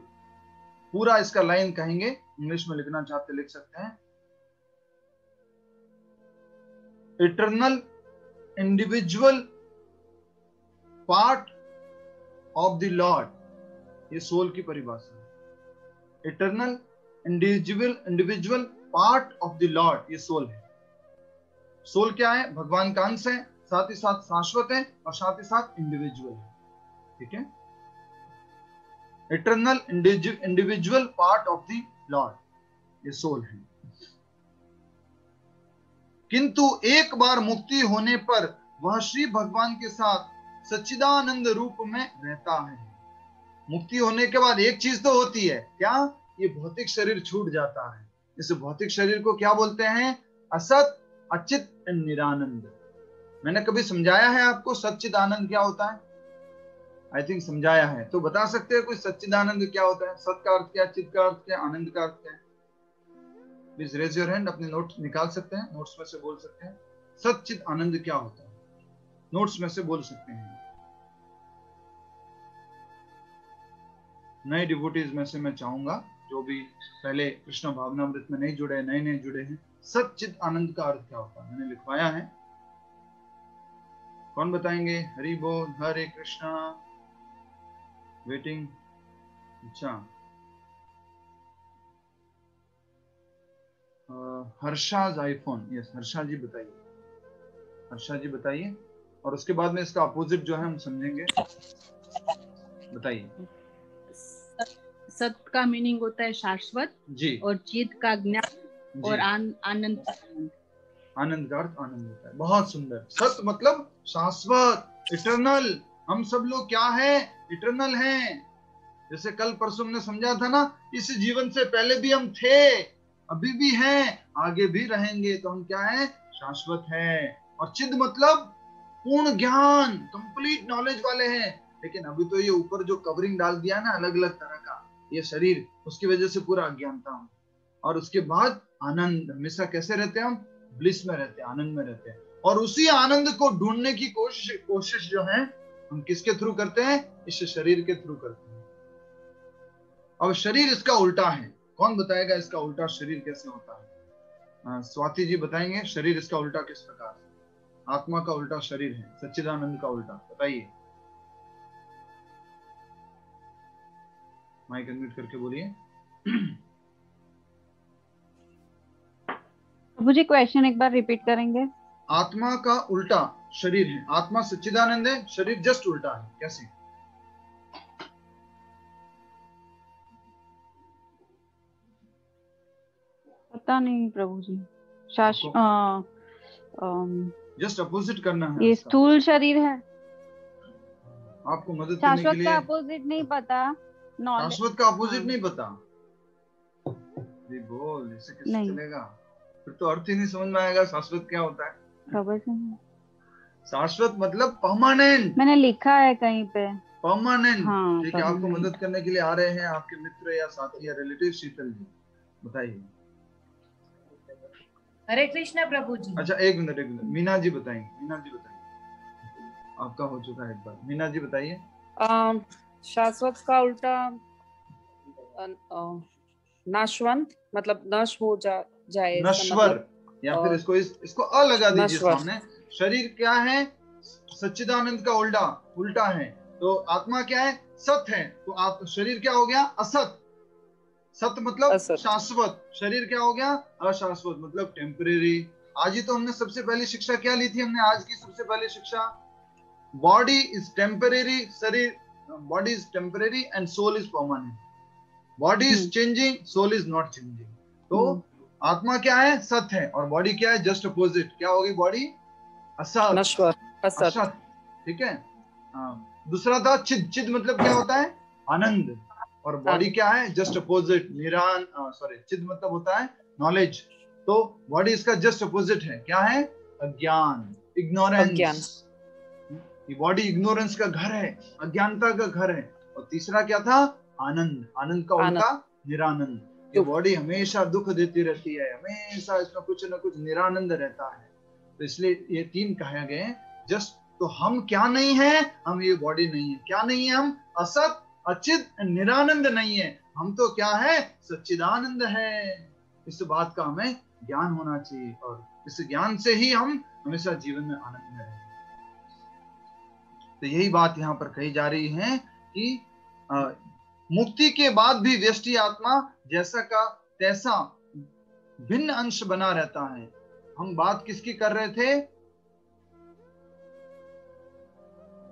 पूरा इसका लाइन कहेंगे, इंग्लिश में लिखना चाहते लिख सकते हैं। Eternal individual part of the Lord, ये सोल की परिभाषा है। Eternal individual part of the Lord, ये सोल है। सोल क्या है? भगवान का अंश है, साथ ही साथ शाश्वत है, और साथ ही साथ इंडिविजुअल है। ठीक है, eternal individual part of the Lord, ये सोल है। किंतु एक बार मुक्ति होने पर वह श्री भगवान के साथ सच्चिदानंद रूप में रहता है। मुक्ति होने के बाद एक चीज तो होती है, क्या? ये भौतिक शरीर छूट जाता है। इस भौतिक शरीर को क्या बोलते हैं? असत, अचित, निरानंद। मैंने कभी समझाया है आपको सच्चिदानंद क्या होता है? आई थिंक समझाया है, तो बता सकते हैं कोई सच्चिदानंद क्या होता है? सत का अर्थ क्या, चित का अर्थ क्या, आनंद का अर्थ क्या है? Please raise your hand. अपने नोट्स निकाल सकते हैं, नोट्स में से बोल सकते हैं। सच्चित आनंद क्या होता है? नोट्स में से बोल सकते हैं। नए डिवोटीज में से मैं चाहूंगा जो भी पहले कृष्ण भावनामृत में नहीं जुड़े, नए जुड़े हैं, सच्चित आनंद का अर्थ क्या होता है? मैंने लिखवाया है, कौन बताएंगे? हरि बोल, हरे कृष्णा। वेटिंग। अच्छा, हर्षाज आईफोन, यस, हर्षा जी बताइए, हर्षा जी बताइए, और उसके बाद में इसका अपोजिट जो है हम समझेंगे। बताइए। सत का मीनिंग होता है शाश्वत जी, और चित का ज्ञान, और आनंद का आनंद। आनंद का अर्थ आनंद होता है। बहुत सुंदर। सत मतलब शाश्वत, इटर्नल। हम सब लोग क्या है? इटर्नल हैं। जैसे कल परसों हमने समझा था ना, इस जीवन से पहले भी हम थे, अभी भी हैं, आगे भी रहेंगे। तो हम क्या है? शाश्वत है। और चिद मतलब पूर्ण ज्ञान, कंप्लीट नॉलेज वाले हैं। लेकिन अभी तो ये ऊपर जो कवरिंग डाल दिया ना अलग अलग तरह का, ये शरीर, उसकी वजह से पूरा अज्ञानता हम। और उसके बाद आनंद, हमेशा कैसे रहते हैं हम? ब्लिस में रहते हैं, आनंद में रहते हैं। और उसी आनंद को ढूंढने की कोशिश जो है हम किसके थ्रू करते हैं? इस शरीर के थ्रू करते हैं। अब शरीर इसका उल्टा है। कौन बताएगा इसका उल्टा शरीर कैसे होता है? स्वाति जी बताएंगे शरीर इसका उल्टा किस प्रकार से। आत्मा का उल्टा शरीर है, सच्चिदानंद का उल्टा, बताइए। माइक अनम्यूट करके बोलिए। प्रभु जी क्वेश्चन एक बार रिपीट करेंगे। आत्मा का उल्टा शरीर है, आत्मा सच्चिदानंद है, शरीर जस्ट उल्टा है, कैसे? पता नहीं प्रभु जी। जस्ट अपोजिट करना है। ये स्थूल शरीर है, आपको मदद करने के शाश्वत लिए। का अपोजिट नहीं पता, शाश्वत का अपोजिट नहीं पता। बोल, ऐसे कैसे चलेगा? फिर तो अर्थ ही नहीं समझ में आएगा। शाश्वत क्या होता है? खबर से शाश्वत मतलब परमानेंट। मैंने लिखा है कहीं पे परमानेंट। हाँ, ठीक है, आपको मदद करने के लिए आ रहे हैं आपके मित्र या साथी या रिलेटिव। शीतल जी बताइए। हरे कृष्णा प्रभु जी। अच्छा एक मिनट मीना जी बताएंगे। मीना जी बताइए, आपका हो चुका है एक बार। मीना जी बताइए। शाश्वत का उल्टा नाशवंत, मतलब नश हो जाए, नश्वर, या फिर इसको अ लगा दीजिए सामने। शरीर क्या है? सच्चिदानंद का उल्टा है। तो आत्मा क्या है? सत है। तो आप शरीर क्या हो गया? असत। सत मतलब शाश्वत, शरीर क्या हो गया? अशाश्वत मतलब टेम्परेरी। आज ही तो हमने सबसे पहली शिक्षा क्या ली थी? हमने आज की सबसे पहली शिक्षा, बॉडी इज टेम्परेरी, शरीर, body is temporary and soul is permanent. Body is changing, soul is not changing. तो आत्मा क्या है? सत है। और बॉडी क्या है? Just opposite. क्या होगी बॉडी? असत, असत। ठीक है। दूसरा था चिद। चिद मतलब क्या होता है? आनंद। और बॉडी क्या है? जस्ट अपोजिट, चिद मतलब होता है नॉलेज। तो बॉडी इसका जस्ट अपोजिट है। क्या है? अज्ञान, इग्नोरेंस। ये बॉडी इग्नोरेंस का घर है, अज्ञानता का घर है। और तीसरा क्या था? आनंद। आनंद का उल्टा निरानंद। ये बॉडी हमेशा दुख देती रहती है, हमेशा इसमें कुछ न कुछ निरानंद रहता है। तो इसलिए ये तीन कहे गए। जस्ट तो हम क्या नहीं है? हम ये बॉडी नहीं है। क्या नहीं है? हम असत, अचित, निरानंद नहीं है। हम तो क्या है? सच्चिदानंद है। इस बात का हमें ज्ञान होना चाहिए, और इस ज्ञान से ही हम हमेशा जीवन में आनंद में रहेंगे। तो यही बात यहाँ पर कही जा रही है कि मुक्ति के बाद भी व्यष्टि आत्मा जैसा का तैसा भिन्न अंश बना रहता है। हम बात किसकी कर रहे थे?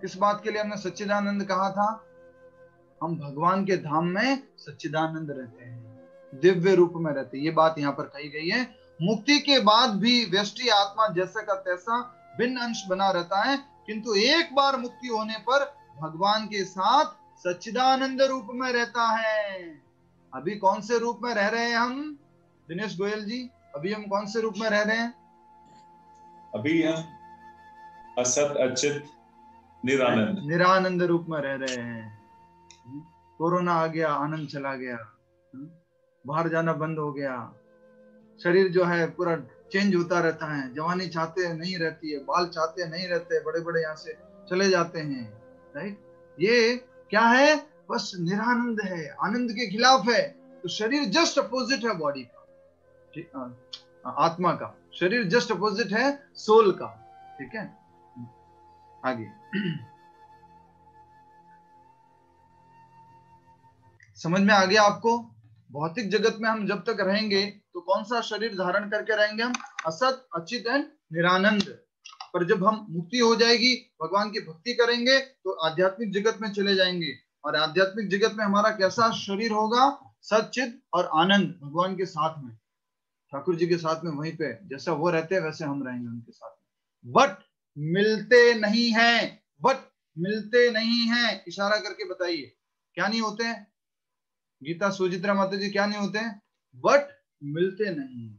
किस बात के लिए हमने सच्चिदानंद कहा था? हम भगवान के धाम में सच्चिदानंद रहते हैं, दिव्य रूप में रहते हैं। ये बात यहाँ पर कही गई है। मुक्ति के बाद भी व्यष्टि आत्मा जैसा का तैसा भिन्न अंश बना रहता है, किंतु एक बार मुक्ति होने पर भगवान के साथ सच्चिदानंद रूप में रहता है। अभी कौन से रूप में रह रहे हैं हम? दिनेश गोयल जी, अभी हम कौन से रूप में रह रहे हैं? अभी हम असत, अचित, निरानंद रूप में रह रहे हैं। कोरोना आ गया, आनंद चला गया, बाहर जाना बंद हो गया, शरीर जो है पूरा चेंज होता रहता है। जवानी चाहते नहीं रहती है, बाल चाहते नहीं रहते, बड़े बड़े यहाँ से चले जाते हैं। राइट? ये क्या है? बस निरानंद है, आनंद के खिलाफ है। तो शरीर जस्ट अपोजिट है बॉडी का, आत्मा का। शरीर जस्ट अपोजिट है सोल का। ठीक है, आगे समझ में आ गया आपको? भौतिक जगत में हम जब तक रहेंगे तो कौन सा शरीर धारण करके रहेंगे? हम असत, अचित एंड निरानंद। पर जब हम मुक्ति हो जाएगी, भगवान की भक्ति करेंगे, तो आध्यात्मिक जगत में चले जाएंगे। और आध्यात्मिक जगत में हमारा कैसा शरीर होगा? सच्चित और आनंद, भगवान के साथ में, ठाकुर जी के साथ में। वहीं पे जैसा वो रहते हैं वैसे हम रहेंगे उनके साथ में। बट मिलते नहीं हैं, बट मिलते नहीं हैं। इशारा करके बताइए क्या नहीं होते हैं? गीता सुचित्रा माता जी क्या नहीं होते हैं? बट मिलते नहीं।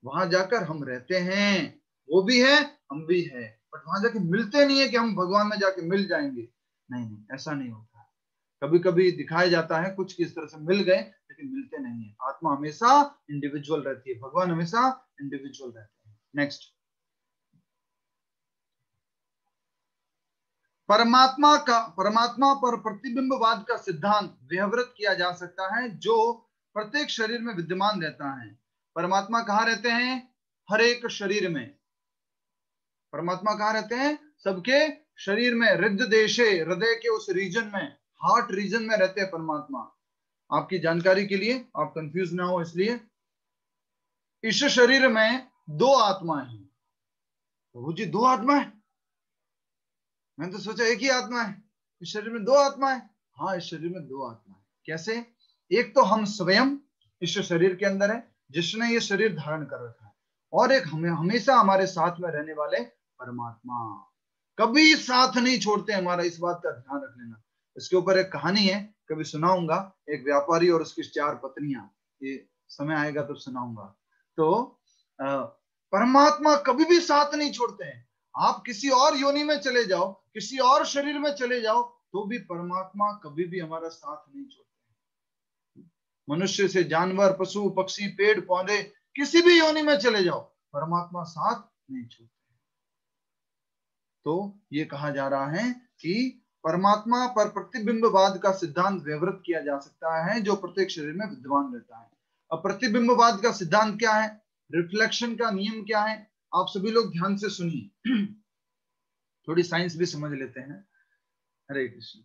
वहां जाकर हम रहते हैं, वो भी है हम भी है, बट वहां जाके मिलते नहीं है कि हम भगवान में जाके मिल जाएंगे। नहीं नहीं, ऐसा नहीं होता। कभी कभी दिखाया जाता है कुछ किस तरह से मिल गए, लेकिन मिलते नहीं है। आत्मा हमेशा इंडिविजुअल रहती है, भगवान हमेशा इंडिविजुअल रहते हैं। नेक्स्ट, परमात्मा पर प्रतिबिंबवाद का सिद्धांत व्यवहृत किया जा सकता है जो प्रत्येक शरीर में विद्यमान रहता है। परमात्मा कहाँ रहते हैं? हर एक शरीर में। परमात्मा कहाँ रहते हैं? सबके शरीर में। हृदय देशे, हृदय के उस रीजन में, हार्ट रीजन में रहते हैं परमात्मा। आपकी जानकारी के लिए, आप कंफ्यूज ना हो इसलिए, इस शरीर में दो आत्माएं हैं। प्रभु जी दो आत्मा है? मैंने तो सोचा एक ही आत्मा है। इस शरीर में दो आत्मा है? हाँ, इस शरीर में दो आत्मा है। कैसे? एक तो हम स्वयं इस शरीर के अंदर है, जिसने ये शरीर धारण कर रखा है, और एक हमेशा हमारे साथ में रहने वाले परमात्मा। कभी साथ नहीं छोड़ते हमारा, इस बात का ध्यान रख लेना। इसके ऊपर एक कहानी है, कभी सुनाऊंगा, एक व्यापारी और उसकी 4 पत्नियां। ये समय आएगा तो सुनाऊंगा। तो परमात्मा कभी भी साथ नहीं छोड़ते हैं। आप किसी और योनि में चले जाओ, किसी और शरीर में चले जाओ, तो भी परमात्मा कभी भी हमारा साथ नहीं छोड़ते। मनुष्य से जानवर, पशु पक्षी, पेड़ पौधे, किसी भी योनि में चले जाओ, परमात्मा साथ नहीं छोड़ते। तो ये कहा जा रहा है कि परमात्मा पर प्रतिबिंबवाद का सिद्धांत व्यवहृत किया जा सकता है जो प्रत्येक शरीर में विद्यमान रहता है। अब प्रतिबिंबवाद का सिद्धांत क्या है? रिफ्लेक्शन का नियम क्या है? आप सभी लोग ध्यान से सुनिए, थोड़ी साइंस भी समझ लेते हैं। हरे कृष्ण।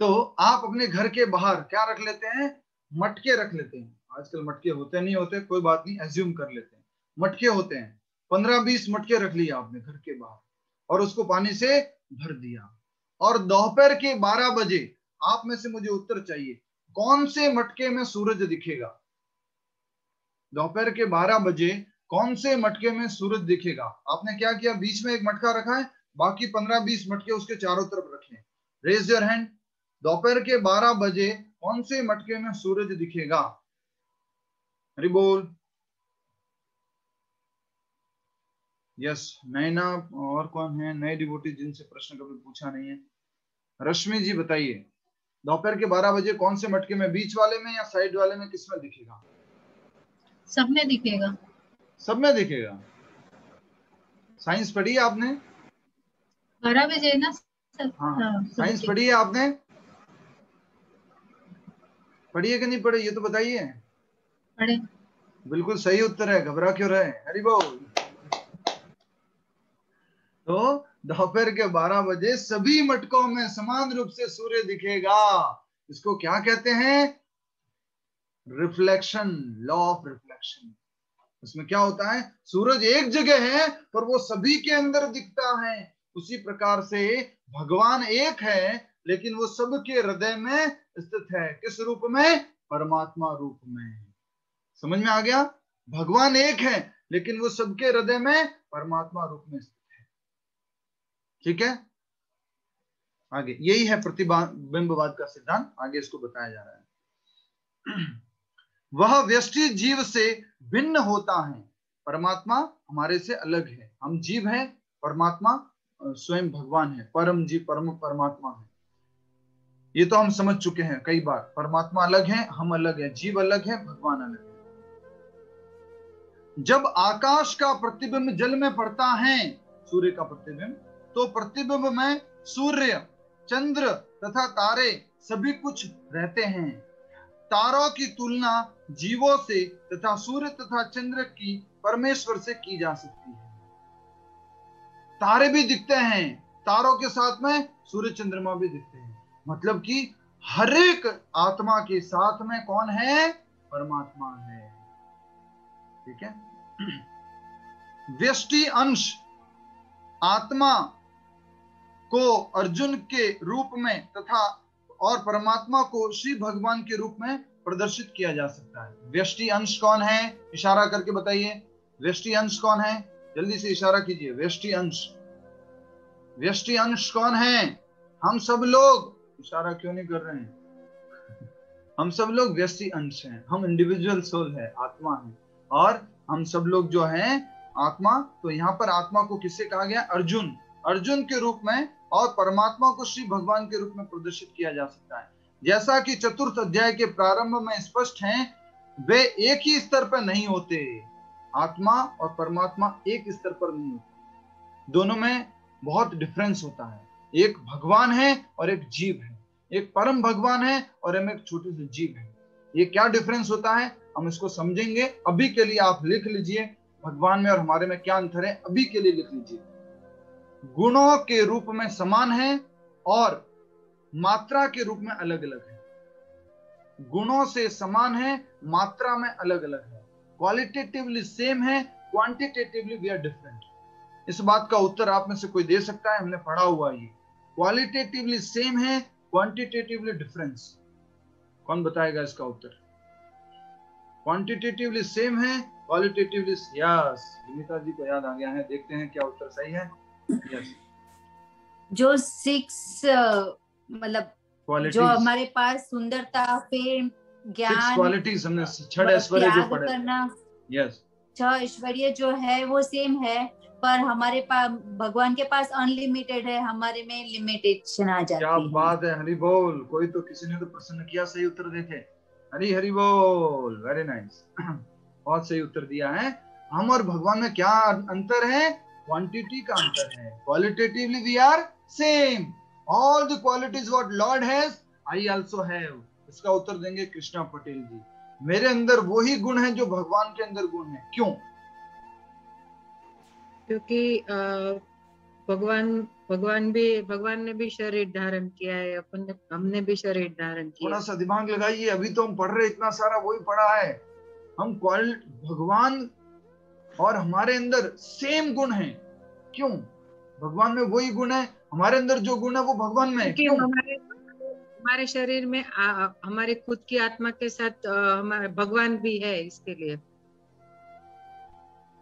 तो आप अपने घर के बाहर क्या रख लेते हैं? मटके रख लेते हैं। आजकल मटके होते नहीं होते, कोई बात नहीं, एज्यूम कर लेते हैं। मटके होते हैं, 15-20 मटके रख लिए आपने घर के बाहर, और उसको पानी से भर दिया। और दोपहर के 12 बजे आप में से मुझे उत्तर चाहिए, कौन से मटके में सूरज दिखेगा? दोपहर के 12 बजे कौन से मटके में सूरज दिखेगा? आपने क्या किया? बीच में एक मटका रखा है, बाकी 15-20 मटके उसके चारों तरफ रखे। Raise your hand. दोपहर के 12 बजे कौन से मटके में सूरज दिखेगा? हरि बोल। यस, नैना। और कौन है नए डिवोटी जिनसे प्रश्न कभी पूछा नहीं है? रश्मि जी बताइए, दोपहर के 12 बजे कौन से मटके में, बीच वाले में या साइड वाले में, किस में दिखेगा? सब में दिखेगा। सब में दिखेगा। साइंस पढ़ी है आपने? 12 बजे ना? हाँ, साइंस पढ़ी है आपने? पढ़ी है कि नहीं पढ़ी, ये तो बताइए। पढ़े। बिल्कुल सही उत्तर है, घबरा क्यों रहे? हरि बोल। तो दोपहर के 12 बजे सभी मटकों में समान रूप से सूर्य दिखेगा। इसको क्या कहते हैं? Reflection, law of reflection. उसमें क्या होता है? सूरज एक जगह है पर वो सभी के अंदर दिखता है। उसी प्रकार से भगवान एक है, लेकिन वो सबके हृदय में स्थित है। किस रूप में? परमात्मा रूप में। समझ में आ गया? भगवान एक है, लेकिन वो सबके हृदय में परमात्मा रूप में स्थित है। ठीक है, आगे यही है प्रतिबिंबवाद का सिद्धांत। आगे इसको बताया जा रहा है। वह व्यष्टि जीव से भिन्न होता है। परमात्मा हमारे से अलग है। हम जीव हैं, परमात्मा स्वयं भगवान है, परम जीव परमात्मा है। ये तो हम समझ चुके हैं कई बार। परमात्मा अलग है, हम अलग है, जीव अलग है, भगवान अलग है। जब आकाश का प्रतिबिंब जल में पड़ता है, सूर्य का प्रतिबिंब, तो प्रतिबिंब में सूर्य, चंद्र तथा तारे सभी कुछ रहते हैं। तारों की तुलना जीवों से तथा सूर्य तथा चंद्र की परमेश्वर से की जा सकती है। तारे भी दिखते हैं, तारों के साथ में सूर्य चंद्रमा भी दिखते हैं। मतलब कि हर एक आत्मा के साथ में कौन है? परमात्मा है। ठीक है। व्यष्टि अंश आत्मा को अर्जुन के रूप में तथा और परमात्मा को श्री भगवान के रूप में प्रदर्शित किया जा सकता है। व्यष्टि अंश कौन है? इशारा करके बताइए, व्यष्टि अंश कौन है? जल्दी से इशारा कीजिए। व्यष्टि अंश, व्यष्टि अंश कौन है? हम सब लोग इशारा क्यों नहीं कर रहे हैं? हम सब लोग व्यष्टि अंश हैं, हम इंडिविजुअल सोल है, आत्मा है, और हम सब लोग जो हैं आत्मा। तो यहाँ पर आत्मा को किससे कहा गया? अर्जुन, अर्जुन के रूप में, और परमात्मा को श्री भगवान के रूप में प्रदर्शित किया जा सकता है। जैसा कि चतुर्थ अध्याय के प्रारंभ में स्पष्ट हैं, वे एक ही स्तर पर नहीं होते। आत्मा और परमात्मा एक स्तर पर नहीं होते, दोनों में बहुत डिफरेंस होता है। एक भगवान है और एक जीव है, एक परम भगवान है और हम एक छोटे से जीव है। ये क्या डिफरेंस होता है हम इसको समझेंगे। अभी के लिए आप लिख लीजिए भगवान में और हमारे में क्या अंतर है, अभी के लिए लिख लीजिए। गुणों के रूप में समान है और मात्रा के रूप में अलग अलग है। गुणों से समान है, मात्रा में अलग अलग है। क्वालिटेटिवली सेम है, क्वांटिटेटिवली वी आर डिफरेंट। इस बात का उत्तर आप में से कोई दे सकता है? हमने पढ़ा हुआ ये क्वालिटेटिवली सेम है, क्वांटिटेटिवली डिफरेंस। कौन बताएगा इसका उत्तर? क्वांटिटेटिवली सेम है, क्वालिटेटिवली, यस, विनीता जी को याद आ गया है। देखते हैं क्या उत्तर सही है। यस, जो 6 मतलब जो हमारे पास सुंदरता, फेम, ज्ञान, क्वालिटीज हमने 6 ऐश्वर्य जो पढ़े करना, यस 6 ऐश्वर्य जो है वो सेम है, पर हमारे पास, भगवान के पास अनलिमिटेड है, हमारे में लिमिटेशन आ जाती है। क्या बात है, हरि बोल। कोई तो किसी ने तो प्रश्न किया, सही उत्तर देखे। हरि हरि बोल, वेरी नाइस, बहुत सही उत्तर दिया है। हम और भगवान में क्या अंतर है? क्वांटिटी का अंतर है। Qualitatively we are same, all the qualities what lord has I also have. इसका उत्तर देंगे कृष्णा पटेल जी। मेरे अंदर वही गुण है जो भगवान के अंदर गुण है। क्यों? क्योंकि भगवान ने भी शरीर धारण किया है, हमने भी शरीर धारण किया। थोड़ा सा दिमाग लगाइए, अभी तो हम पढ़ रहे इतना सारा, वही पढ़ा है हम। भगवान और हमारे अंदर सेम गुण है। क्यों? भगवान में वही गुण है, हमारे अंदर जो गुण है वो भगवान में है। क्यों? हमारे शरीर में हमारे खुद की आत्मा के साथ हमारे भगवान भी है, इसके लिए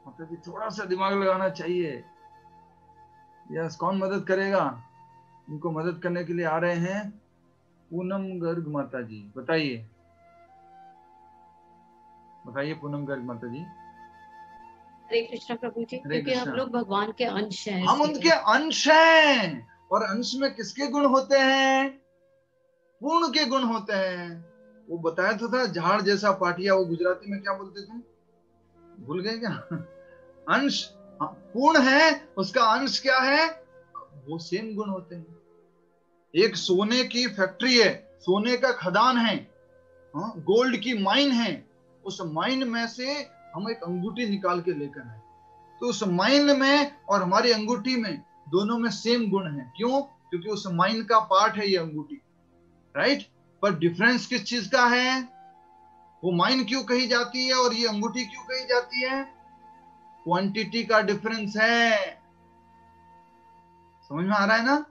मतलब थोड़ा सा दिमाग लगाना चाहिए। यस, कौन मदद करेगा? इनको मदद करने के लिए आ रहे हैं पूनम गर्ग माता जी। बताइए बताइए पूनम गर्ग माता जी। हरे कृष्ण प्रभु जी। क्योंकि हम लोग भगवान के अंश हैं, हम उनके अंश हैं। और अंश में किसके गुण होते हैं? पूर्ण के गुण होते हैं। वो बताया तो था, झाड़ जैसा पाटिया, वो गुजराती में क्या बोलते थे, भूल गए क्या? अंश पूर्ण है, उसका अंश क्या है? वो सेम गुण होते हैं। एक सोने की फैक्ट्री है, सोने का खदान है, गोल्ड की माइन है। उस माइन में से हम एक अंगूठी निकाल के लेकर आए, तो उस माइन में और हमारी अंगूठी में दोनों में सेम गुण है। क्यों? क्योंकि उस माइन का पार्ट है ये अंगूठी, राइट। पर डिफरेंस किस चीज का है? वो माइन क्यों कही जाती है और ये अंगूठी क्यों कही जाती है? क्वांटिटी का डिफरेंस है। समझ में आ रहा है ना?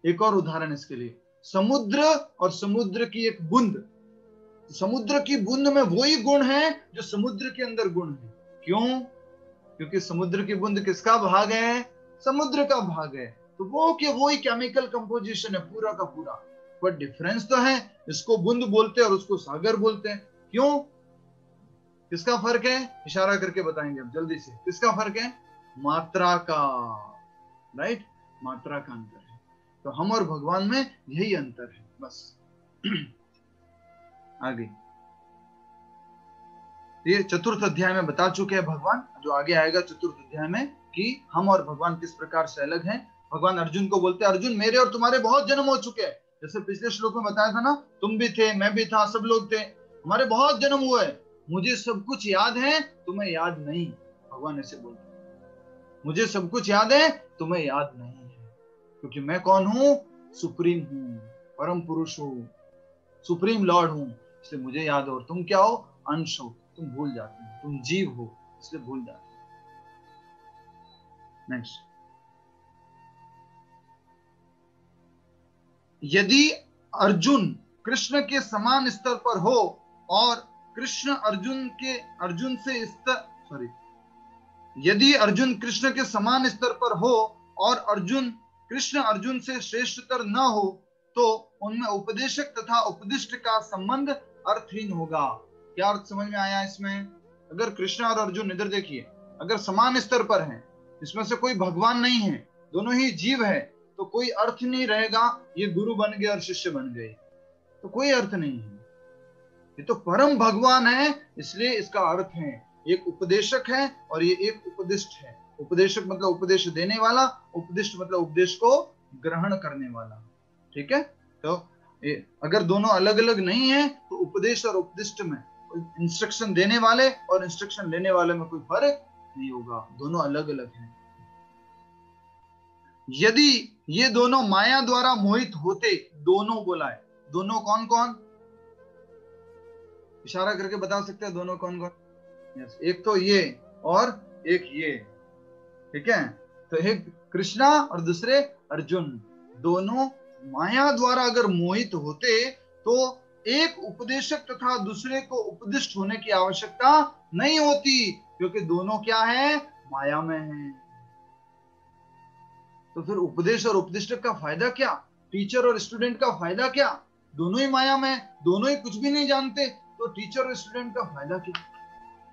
एक और उदाहरण इसके लिए, समुद्र और समुद्र की एक बूंद। समुद्र की बूंद में वही गुण है जो समुद्र के अंदर गुण है। क्यों? क्योंकि समुद्र की बूंद किसका भाग है? समुद्र का भाग है। तो वो के वही केमिकल कंपोजिशन है पूरा का पूरा, पर डिफरेंस तो है। इसको बूंद बोलते हैं और उसको सागर बोलते हैं। क्यों? किसका फर्क है? इशारा करके बताएंगे अब जल्दी से। किसका फर्क है? मात्रा का, राइट, मात्रा का अंतर है। तो हम और भगवान में यही अंतर है, बस। आगे ये चतुर्थ अध्याय में बता चुके हैं भगवान। जो आगे आएगा चतुर्थ अध्याय में कि हम और भगवान किस प्रकार से अलग हैं। भगवान अर्जुन को बोलते हैं, अर्जुन मेरे और तुम्हारे बहुत जन्म हो चुके हैं। जैसे पिछले श्लोक में बताया था ना, तुम भी थे, मैं भी था, सब लोग थे, हमारे बहुत जन्म हुए, मुझे सब कुछ याद है, तुम्हें याद नहीं। भगवान ऐसे बोलते हैं, मुझे सब कुछ याद है, तुम्हें याद नहीं है। क्योंकि मैं कौन हूं? सुप्रीम हूं, परम पुरुष हूं, सुप्रीम लॉर्ड हूं, इसलिए मुझे याद हो। और तुम क्या हो? अंश हो, तुम भूल जाते हो। तुम जीव हो, इसलिए भूल जाते हो। नेक्स्ट, यदि अर्जुन कृष्ण के समान स्तर पर हो और कृष्ण यदि अर्जुन कृष्ण के समान स्तर पर हो और अर्जुन कृष्ण अर्जुन से श्रेष्ठतर न हो तो उनमें उपदेशक तथा उपदिष्ट का संबंध अर्थहीन होगा। क्या अर्थ समझ में आया इसमें? अगर कृष्ण और अर्जुन, इधर देखिए, अगर समान स्तर पर हैं, इसमें से कोई भगवान नहीं है, दोनों ही जीव है, तो कोई अर्थ नहीं रहेगा ये गुरु बन गए और शिष्य बन गए, तो कोई अर्थ नहीं है। ये तो परम भगवान है, इसलिए इसका अर्थ है एक उपदेशक है और ये एक उपदिष्ट है। उपदेशक मतलब उपदेश देने वाला, उपदिष्ट मतलब उपदेश को ग्रहण करने वाला। ठीक है, तो अगर दोनों अलग अलग नहीं है तो उपदेश और उपदिष्ट में, इंस्ट्रक्शन देने वाले और इंस्ट्रक्शन लेने वाले में कोई फर्क नहीं होगा, दोनों अलग अलग हैं। यदि ये दोनों माया द्वारा मोहित होते, दोनों बोला है, दोनों कौन कौन? इशारा करके बता सकते हैं दोनों कौन कौन? यस, एक तो ये और एक ये। ठीक है, तो एक कृष्णा और दूसरे अर्जुन, दोनों माया द्वारा अगर मोहित होते तो एक उपदेशक तथा दूसरे को उपदिष्ट होने की आवश्यकता नहीं होती, क्योंकि दोनों क्या है? माया में है। तो फिर उपदेश और उपदिष्ट का फायदा क्या? टीचर और स्टूडेंट का फायदा क्या? दोनों ही माया में, दोनों ही कुछ भी नहीं जानते, तो टीचर और स्टूडेंट का फायदा क्या?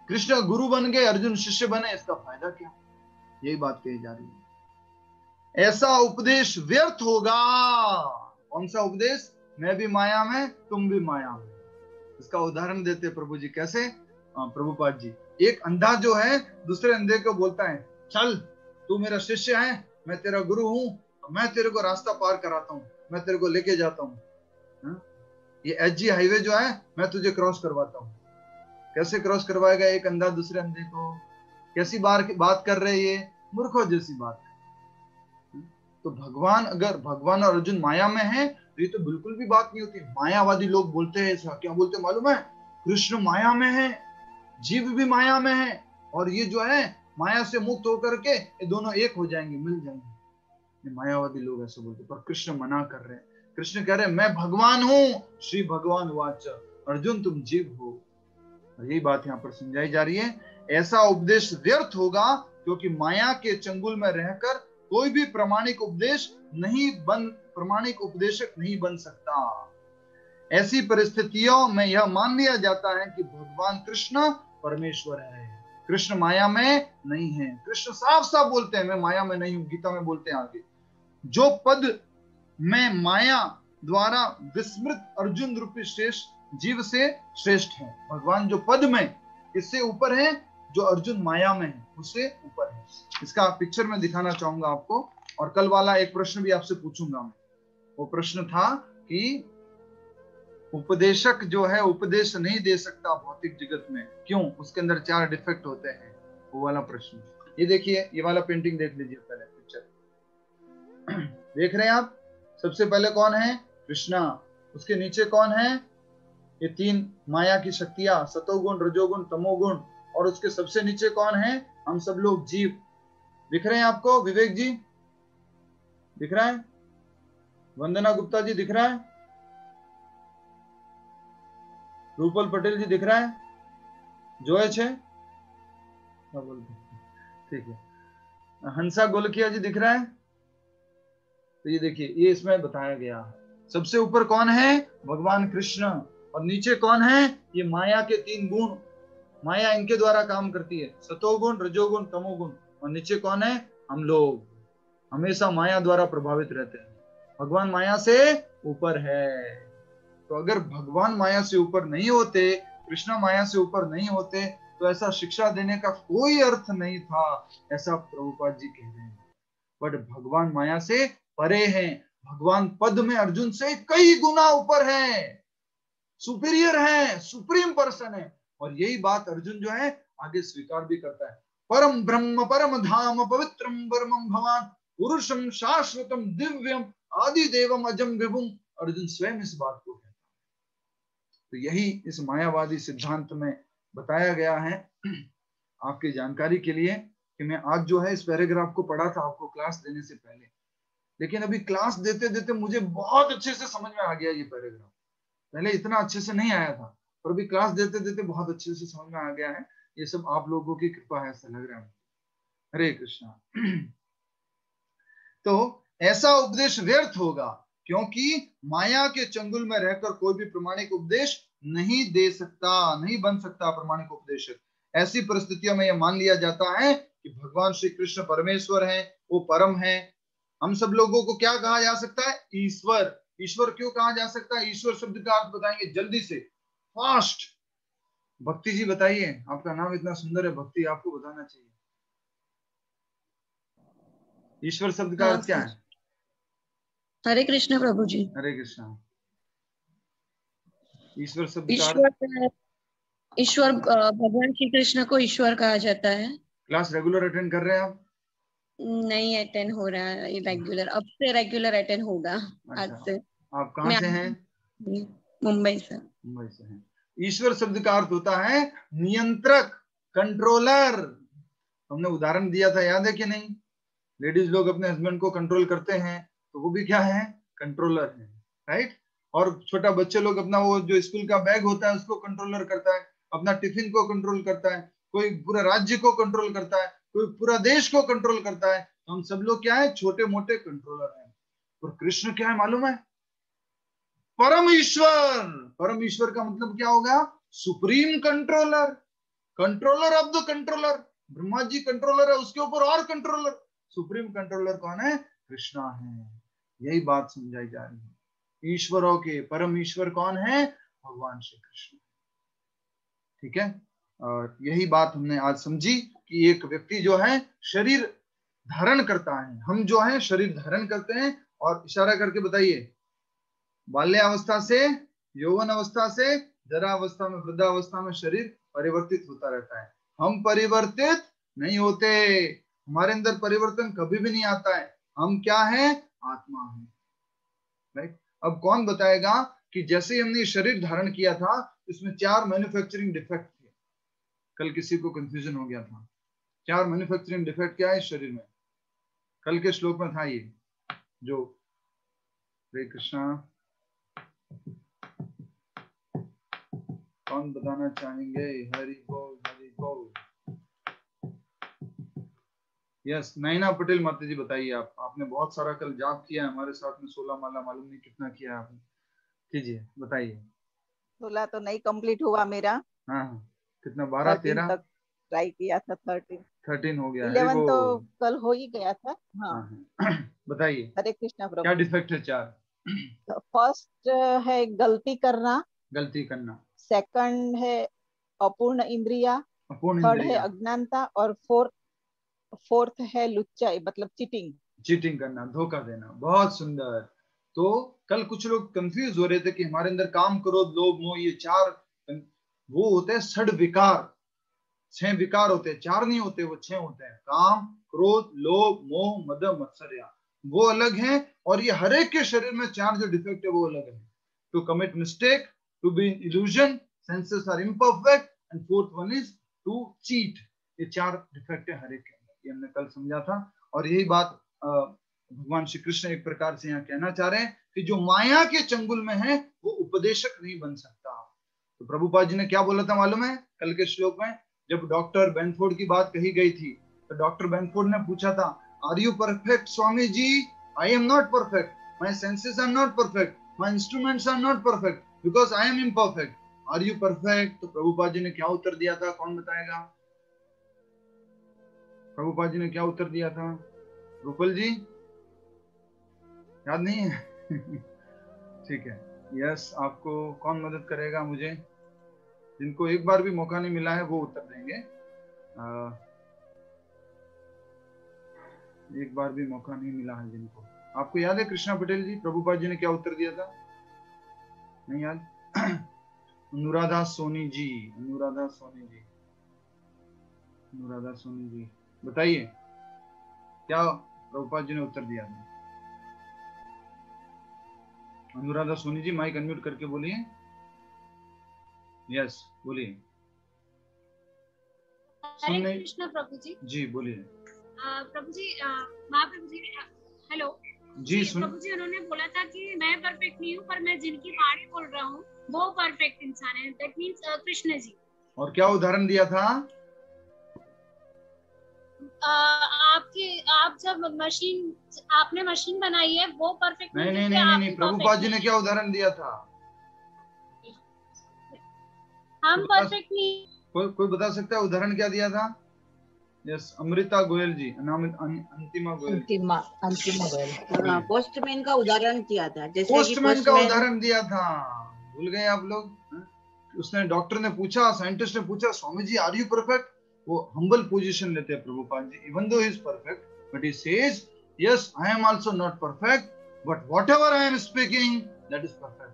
कृष्ण गुरु बन गए, अर्जुन शिष्य बने, इसका फायदा क्या? यही बात कही जा रही है। ऐसा उपदेश व्यर्थ होगा। कौन सा उपदेश? मैं भी माया में, तुम भी माया में। इसका उदाहरण देते प्रभु जी, कैसे? प्रभुपाद जी, एक अंधा जो है दूसरे अंधे को बोलता है, चल तू मेरा शिष्य है, मैं तेरा गुरु हूं, मैं तेरे को रास्ता पार कराता हूं, मैं तेरे को लेके जाता हूं, ये एचजी हाईवे जो है मैं तुझे क्रॉस करवाता हूं। कैसे क्रॉस करवाएगा एक अंधा दूसरे अंधे को? कैसी बात कर रहे ये? मूर्खों जैसी बात। तो भगवान, अगर भगवान और अर्जुन माया में है तो ये तो बिल्कुल भी बात नहीं होती। मायावादी लोग बोलते हैं ऐसा, क्या बोलते मालूम है? कृष्ण माया में है, जीव भी माया में है, और ये जो है माया से मुक्त होकर के ये दोनों एक हो जाएंगे, मिल जाएंगे। ये मायावादी लोग ऐसे बोलते, पर कृष्ण मना कर रहे हैं। कृष्ण कह रहे हैं मैं भगवान हूं, श्री भगवान वाच, अर्जुन तुम जीव हो। और यही बात यहाँ पर समझाई जा रही है। ऐसा उपदेश व्यर्थ होगा, क्योंकि माया के चंगुल में रहकर कोई भी प्रामाणिक उपदेशक नहीं बन सकता। ऐसी परिस्थितियों में यह मान लिया जाता है कि भगवान कृष्ण परमेश्वर है, कृष्ण माया में नहीं है। कृष्ण साफ साफ बोलते हैं मैं माया में नहीं हूं, गीता में बोलते हैं आगे, जो पद में माया द्वारा विस्मृत अर्जुन रूपी श्रेष्ठ जीव से श्रेष्ठ है। भगवान जो पद में इससे ऊपर है, जो अर्जुन माया में है उससे ऊपर है। इसका पिक्चर में दिखाना चाहूंगा आपको, और कल वाला एक प्रश्न भी आपसे पूछूंगा मैं। वो प्रश्न था कि उपदेशक जो है उपदेश नहीं दे सकता भौतिक जगत में, क्यों? उसके अंदर 4 डिफेक्ट होते हैं, वो वाला प्रश्न। ये देखिए, ये वाला पेंटिंग देख लीजिए पहले, पिक्चर देख रहे हैं आप? सबसे पहले कौन है? कृष्णा। उसके नीचे कौन है? ये 3 माया की शक्तियां, सतोगुण, रजोगुण, तमोगुण, और उसके सबसे नीचे कौन है? हम सब लोग जीव। दिख रहे हैं आपको? विवेक जी दिख रहा है? वंदना गुप्ता जी दिख रहा है? रूपल पटेल जी दिख रहा है? जोएच है? ठीक है। हंसा गोलकिया जी दिख रहा है? तो ये देखिए, ये इसमें बताया गया है। सबसे ऊपर कौन है? भगवान कृष्ण। और नीचे कौन है? ये माया के 3 गुण, माया इनके द्वारा काम करती है, सतोगुण, रजोगुण, तमोगुण। और नीचे कौन है? हम लोग हमेशा माया द्वारा प्रभावित रहते हैं। भगवान माया से ऊपर है। तो अगर भगवान माया से ऊपर नहीं होते, कृष्ण माया से ऊपर नहीं होते, तो ऐसा शिक्षा देने का कोई अर्थ नहीं था, ऐसा प्रभुपाद जी कह रहे हैं। बट भगवान माया से परे हैं। भगवान पद में अर्जुन से कई गुना ऊपर है, सुपीरियर है, सुप्रीम पर्सन है। और यही बात अर्जुन जो है आगे स्वीकार भी करता है। परम ब्रह्म परम धाम पवित्रम परमं भवान पुरुषम शाश्वतम दिव्यम आदि देवम अजम विभुम। अर्जुन स्वयं इस बात को कहता है। तो यही इस मायावादी सिद्धांत में बताया गया है। आपकी जानकारी के लिए कि मैं आज जो है इस पैराग्राफ को पढ़ा था आपको क्लास देने से पहले, लेकिन अभी क्लास देते देते मुझे बहुत अच्छे से समझ में आ गया ये पैराग्राफ। पहले इतना अच्छे से नहीं आया था, पर अभी क्लास देते देते बहुत अच्छे से समझ में आ गया है। ये सब आप लोगों की कृपा है, ऐसा लग रहा है। हरे कृष्णा। तो ऐसा उपदेश व्यर्थ होगा, क्योंकि माया के चंगुल में रहकर कोई भी प्रामाणिक उपदेश नहीं दे सकता, नहीं बन सकता प्रामाणिक उपदेशक। ऐसी परिस्थितियों में यह मान लिया जाता है कि भगवान श्री कृष्ण परमेश्वर हैं, वो परम है। हम सब लोगों को क्या कहा जा सकता है? ईश्वर। ईश्वर क्यों कहा जा सकता है? ईश्वर शब्द का अर्थ बताएंगे जल्दी से, फास्ट। भक्ति जी बताइए, आपका नाम इतना सुंदर है भक्ति, आपको बताना चाहिए। ईश्वर शब्द का अर्थ क्या है? हरे कृष्ण प्रभु जी। हरे कृष्ण। ईश्वर शब्द का ईश्वर भगवान श्री कृष्ण को ईश्वर कहा जाता है। क्लास रेगुलर अटेंड कर रहे हैं आप? नहीं अटेंड हो रहा है रेगुलर, अब से रेगुलर अटेंड होगा। आज से। आप कहाँ से हैं? मुंबई से। मुंबई से हैं। ईश्वर शब्द का अर्थ होता है नियंत्रक, कंट्रोलर। हमने उदाहरण दिया था, याद है कि नहीं? लेडीज लोग अपने हस्बैंड को कंट्रोल करते हैं, तो वो भी क्या है? कंट्रोलर है, राइट। और छोटा बच्चे लोग अपना वो जो स्कूल का बैग होता है उसको कंट्रोलर करता है, अपना टिफिन को कंट्रोल करता है, कोई पूरा राज्य को कंट्रोल करता है, कोई पूरा देश को कंट्रोल करता है। हम सब लोग क्या है? छोटे मोटे कंट्रोलर हैं। और कृष्ण क्या है मालूम है? परम ईश्वर। परम ईश्वर का मतलब क्या होगा? Supreme controller, controller of the controller. Brahma ji controller है, उसके ऊपर और कंट्रोलर। सुप्रीम कंट्रोलर कौन है? कृष्णा है। यही बात समझाई जा रही है। ईश्वरों के परम ईश्वर कौन है? भगवान श्री कृष्ण। ठीक है, और यही बात हमने आज समझी कि एक व्यक्ति जो है शरीर धारण करता है, हम जो है शरीर धारण करते हैं। और इशारा करके बताइए, बाल्यावस्था से, यौवन अवस्था से, जरा अवस्था में, वृद्धावस्था में शरीर परिवर्तित होता रहता है। हम परिवर्तित नहीं होते, हमारे अंदर परिवर्तन कभी भी नहीं आता है। हम क्या है? आत्मा है, राइट। अब कौन बताएगा कि जैसे ही हमने शरीर धारण किया था इसमें 4 मैन्युफैक्चरिंग डिफेक्ट थे। कल किसी को कंफ्यूजन हो गया था, 4 मैन्युफैक्चरिंग डिफेक्ट क्या है इस शरीर में? कल के श्लोक में था ये, जो हरे कृष्णा, कौन बताना चाहेंगे? हरि बोल, हरि बोल। यस, नैना पटेल माता जी बताइए। आप, आपने बहुत सारा कल जाप किया है हमारे साथ में, 16 माला मालूम नहीं कितना किया आपने, कीजिए, बताइए। 16 तो नहीं कंप्लीट हुआ मेरा। हाँ, कितना? 12, 13 तक ट्राई किया था। 13 हो गया। 11 तो कल हो ही गया था। हाँ, बताइए हरे कृष्णा प्रभु। क्या डिफेक्ट है? 4। फर्स्ट है गलती करना, गलती करना। सेकंड है अपूर्ण इंद्रिया, थर्ड है अज्ञानता, और फोर्थ है लुच्चाई, मतलब चीटिंग। चीटिंग करना, धोखा देना। बहुत सुंदर। तो कल कुछ लोग कंफ्यूज हो रहे थे कि हमारे अंदर काम, क्रोध, लोभ, मोह, ये 4 वो होते हैं षड विकार। 6 विकार होते हैं, 4 नहीं होते, वो 6 होते हैं। काम, क्रोध, लोभ, मोह, मद, मत्सर्य, वो अलग हैं। और ये हर एक के शरीर में 4 जो डिफेक्ट है वो अलग है। To commit mistake, to be in illusion, senses are imperfect, and fourth one is to cheat. ये 4 डिफेक्ट है हर एक के अंदर, ये हमने कल समझा था। और यही बात भगवान श्री कृष्ण एक प्रकार से यहाँ कहना चाह रहे हैं कि जो माया के चंगुल में है वो उपदेशक नहीं बन सकता। तो प्रभुपाद जी ने क्या बोला था मालूम है कल के श्लोक में? जब डॉक्टर बेनफोर्ड की बात कही गई थी तो डॉक्टर बेनफोर्ड ने पूछा था, are you perfect Swami ji? I am not perfect, my senses are not perfect, my instruments are not perfect, because I am imperfect. Are you perfect? तो प्रभुपाद जी ने क्या उत्तर दिया था? कौन बताएगा? प्रभुपाद जी ने क्या उत्तर दिया था? रूपल जी, याद नहीं है? ठीक है, यस, आपको कौन मदद करेगा? मुझे, जिनको एक बार भी मौका नहीं मिला है वो उत्तर देंगे। एक बार भी मौका नहीं मिला है जिनको। आपको याद है कृष्णा पटेल जी, प्रभुपाद जी ने क्या उत्तर दिया था? नहीं याद? अनुराधा सोनी जी, अनुराधा सोनी जी, अनुराधा सोनी जी बताइए क्या प्रभुपाद जी ने उत्तर दिया था? अनुराधा सोनी जी माइक अनम्यूट करके बोलिए। यस, बोलिए। हरे कृष्ण प्रभु जी। जी बोलिए। प्रभु जी, महाप्रभु जी, हेलो जी, सुन। प्रभु जी, उन्होंने बोला था कि मैं परफेक्ट नहीं हूँ, पर मैं जिनकी वाणी बोल रहा हूँ वो परफेक्ट इंसान है। That means Krishna ji. और क्या उदाहरण दिया था? आप आप जब मशीन, आपने मशीन बनाई है वो परफेक्ट नहीं नहीं नहीं नहीं, प्रभुपाद जी ने क्या उदाहरण दिया था? हम परफेक्ट नहीं। कोई बता सकता है उदाहरण क्या दिया था? यस, अमृता गोयल जी, अंतिमा गोयल। अंतिमा गोयल पोस्टमैन का उदाहरण दिया था, जैसे पोस्टमैन का उदाहरण दिया था, भूल गए आप लोग? उसने, डॉक्टर ने पूछा, साइंटिस्ट ने पूछा, Swami ji are you perfect? वो हम्बल पोजीशन लेते हैं Prabhupada ji, even though he is perfect but he says yes I am also not perfect but whatever I am speaking that is perfect.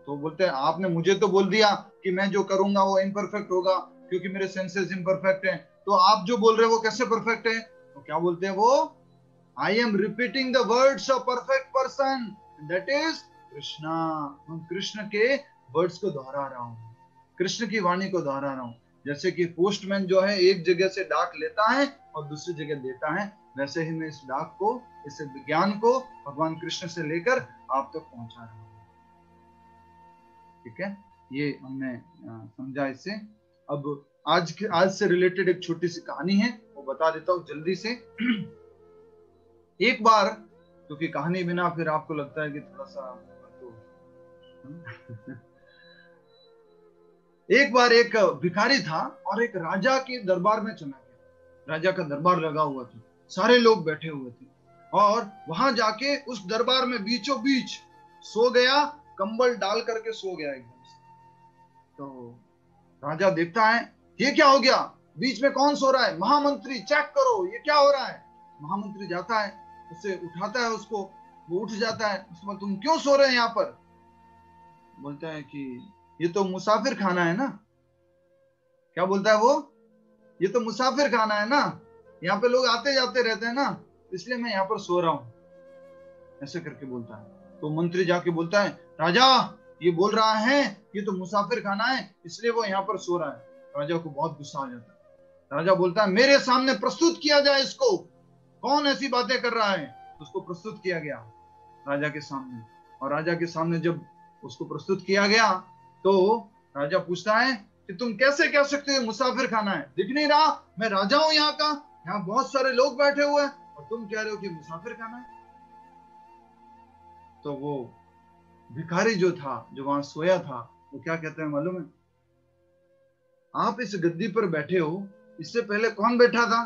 तो बोलते हैं आपने मुझे तो बोल दिया कि मैं जो करूंगा वो इम्परफेक्ट होगा क्योंकि मेरे सेंसेस इम्परफेक्ट हैं, तो आप जो बोल रहे हो वो कैसे परफेक्ट है? तो क्या बोलते हैं वो? I am repeating the words of perfect person that is Krishna. हम कृष्ण के वर्ड्स को दोहरा रहा हूँ, कृष्ण की वाणी को दोहरा रहा हूँ। जैसे कि पोस्टमैन जो है एक जगह से डाक लेता है और दूसरी जगह देता है, वैसे ही मैं इस डाक को, इस विज्ञान को भगवान कृष्ण से लेकर आप तक पहुंचा रहा हूँ। ठीक है, ये हमने समझा इससे। अब आज से रिलेटेड एक छोटी सी कहानी है, वो बता देता हूँ जल्दी से। एक बार, क्योंकि कहानी बिना फिर आपको लगता है कि थोड़ा सा एक बार एक भिखारी था और एक राजा के दरबार में चला गया। राजा का दरबार लगा हुआ था, सारे लोग बैठे हुए थे और वहां जाके उस दरबार में बीचों बीच सो गया, कंबल डाल करके सो गया एकदम से। तो राजा देखता है ये क्या हो गया, बीच में कौन सो रहा है? महामंत्री, चेक करो ये क्या हो रहा है। महामंत्री जाता है, उससे उठाता है उसको, वो उठ जाता है। उसमें तुम क्यों सो रहे हैं यहाँ पर? बोलता है कि ये तो मुसाफिर खाना है ना। क्या बोलता है वो? ये तो मुसाफिर खाना है ना, यहाँ पे लोग आते जाते रहते हैं ना, इसलिए मैं यहाँ पर सो रहा हूँ, ऐसे करके बोलता है। तो मंत्री जाके बोलता है राजा ये बोल रहा है ये तो मुसाफिर खाना है इसलिए वो यहाँ पर सो रहा है। राजा को बहुत गुस्सा आ जाता है। राजा बोलता है मेरे सामने प्रस्तुत किया जाए इसको, कौन ऐसी बातें कर रहा है। उसको प्रस्तुत किया गया राजा के सामने, और राजा के सामने जब उसको प्रस्तुत किया गया तो राजा पूछता है कि तुम कैसे कह सकते हो मुसाफिर खाना है? दिख नहीं रहा मैं राजा हूं यहाँ का, यहाँ बहुत सारे लोग बैठे हुए हैं और तुम कह रहे हो कि मुसाफिर खाना है। तो वो भिखारी जो था, जो वहां सोया था, वो क्या कहते हैं मालूम है? आप इस गद्दी पर बैठे हो, इससे पहले कौन बैठा था?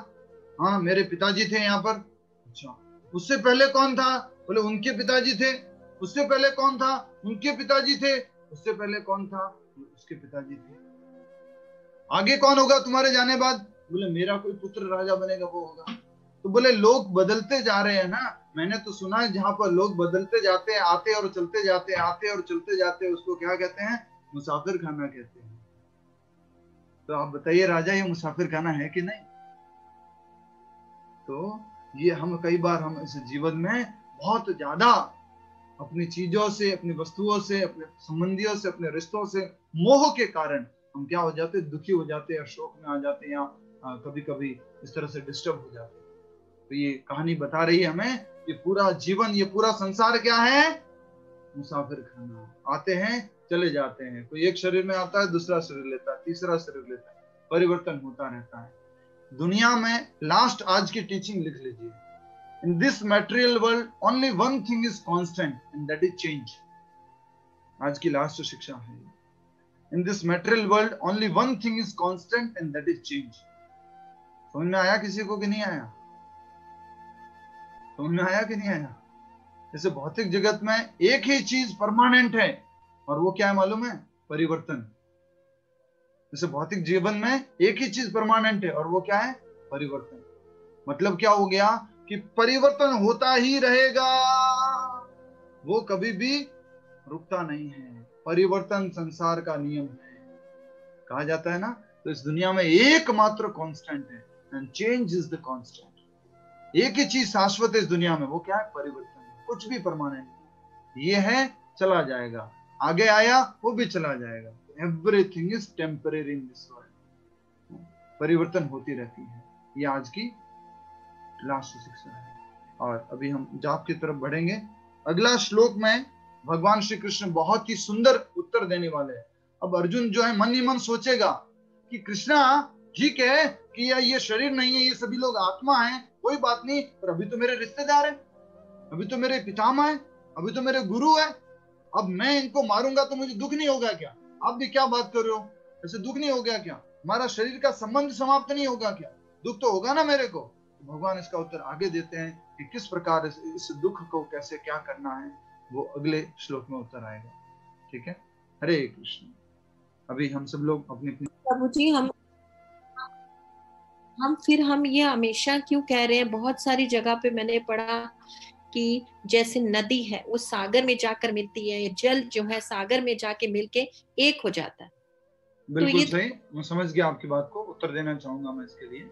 हाँ मेरे पिताजी थे यहाँ पर। अच्छा, उससे पहले कौन था? बोले उनके पिताजी थे। उससे पहले कौन था? उनके पिताजी थे। उससे पहले कौन था? उसके पिताजी थे। आगे कौन होगा तुम्हारे जाने बाद? बोले मेरा कोई पुत्र राजा बनेगा, वो होगा। तो बोले लोग बदलते जा रहे हैं ना, मैंने तो सुना है जहां पर लोग बदलते जाते हैं, आते और चलते जाते, आते और चलते जाते, उसको क्या कहते हैं? मुसाफिर खाना कहते हैं। तो आप बताइए राजा ये मुसाफिर खाना है कि नहीं? तो ये हम कई बार हम इस जीवन में बहुत ज्यादा अपनी चीजों से, अपनी वस्तुओं से, अपने संबंधियों से, अपने रिश्तों से मोह के कारण हम क्या हो जाते? दुखी हो जाते, अशोक में आ जाते, या कभी कभी इस तरह से डिस्टर्ब हो जाते। तो ये कहानी बता रही है हमें कि पूरा जीवन, ये पूरा संसार क्या है? मुसाफिर खाना। आते हैं चले जाते हैं, कोई एक शरीर में आता है, दूसरा शरीर लेता है, तीसरा शरीर लेता है, परिवर्तन होता रहता है दुनिया में। लास्ट आज की टीचिंग लिख लीजिए, in this material world only one thing is constant and that is change। आज की लास्ट शिक्षा है, in this material world only one thing is constant and that is change। समझ में आया किसी को कि नहीं आया? समझ में आया कि नहीं आया? जैसे भौतिक जगत में एक ही चीज परमानेंट है और वो क्या है मालूम है? परिवर्तन। जैसे भौतिक जीवन में एक ही चीज परमानेंट है और वो क्या है? परिवर्तन। मतलब क्या हो गया कि परिवर्तन होता ही रहेगा, वो कभी भी रुकता नहीं है। परिवर्तन संसार का नियम है, कहा जाता है ना। तो इस दुनिया में एकमात्र कांस्टेंट है, and change is the constant. एक ही चीज शाश्वत है इस दुनिया में, वो क्या है? परिवर्तन। कुछ भी परमानेंट ये है, चला जाएगा, आगे आया वो भी चला जाएगा। Everything is temporary in this world. परिवर्तन होती रहती है। ये आज की लास्ट शिक्षा है। और अभी हम जाप की तरफ बढ़ेंगे। अगला श्लोक में भगवान श्री कृष्ण बहुत ही सुंदर उत्तर देने वाले हैं। अब अर्जुन जो है मन ही मन सोचेगा कि कृष्णा ठीक है, कि या ये शरीर नहीं है, ये सभी लोग आत्मा हैं, कोई बात नहीं, पर अभी तो मेरे रिश्तेदार हैं, अभी तो मेरे पितामह हैं, अभी तो मेरे गुरु हैं, अब मैं इनको मारूंगा तो मुझे दुख नहीं होगा क्या? आप भी क्या बात कर रहे हो, ऐसे दुख नहीं हो गया क्या? हमारा शरीर का संबंध समाप्त नहीं होगा क्या? दुख तो होगा ना मेरे को। तो भगवान इसका उत्तर आगे देते हैं कि किस प्रकार इस दुख को कैसे क्या करना है, वो अगले श्लोक में उत्तर आएगा। ठीक है, हरे कृष्ण। अभी हम सब लोग अपनी प्रभु जी, हम ये हमेशा क्यों कह रहे हैं? बहुत सारी जगह पे मैंने पढ़ा कि जैसे नदी है वो सागर में जाकर मिलती है, जल जो है सागर में जाके मिलके एक हो जाता है। बिल्कुल सही, मैं समझ गया आपकी बात को, उत्तर देना चाहूंगा मैं इसके लिए।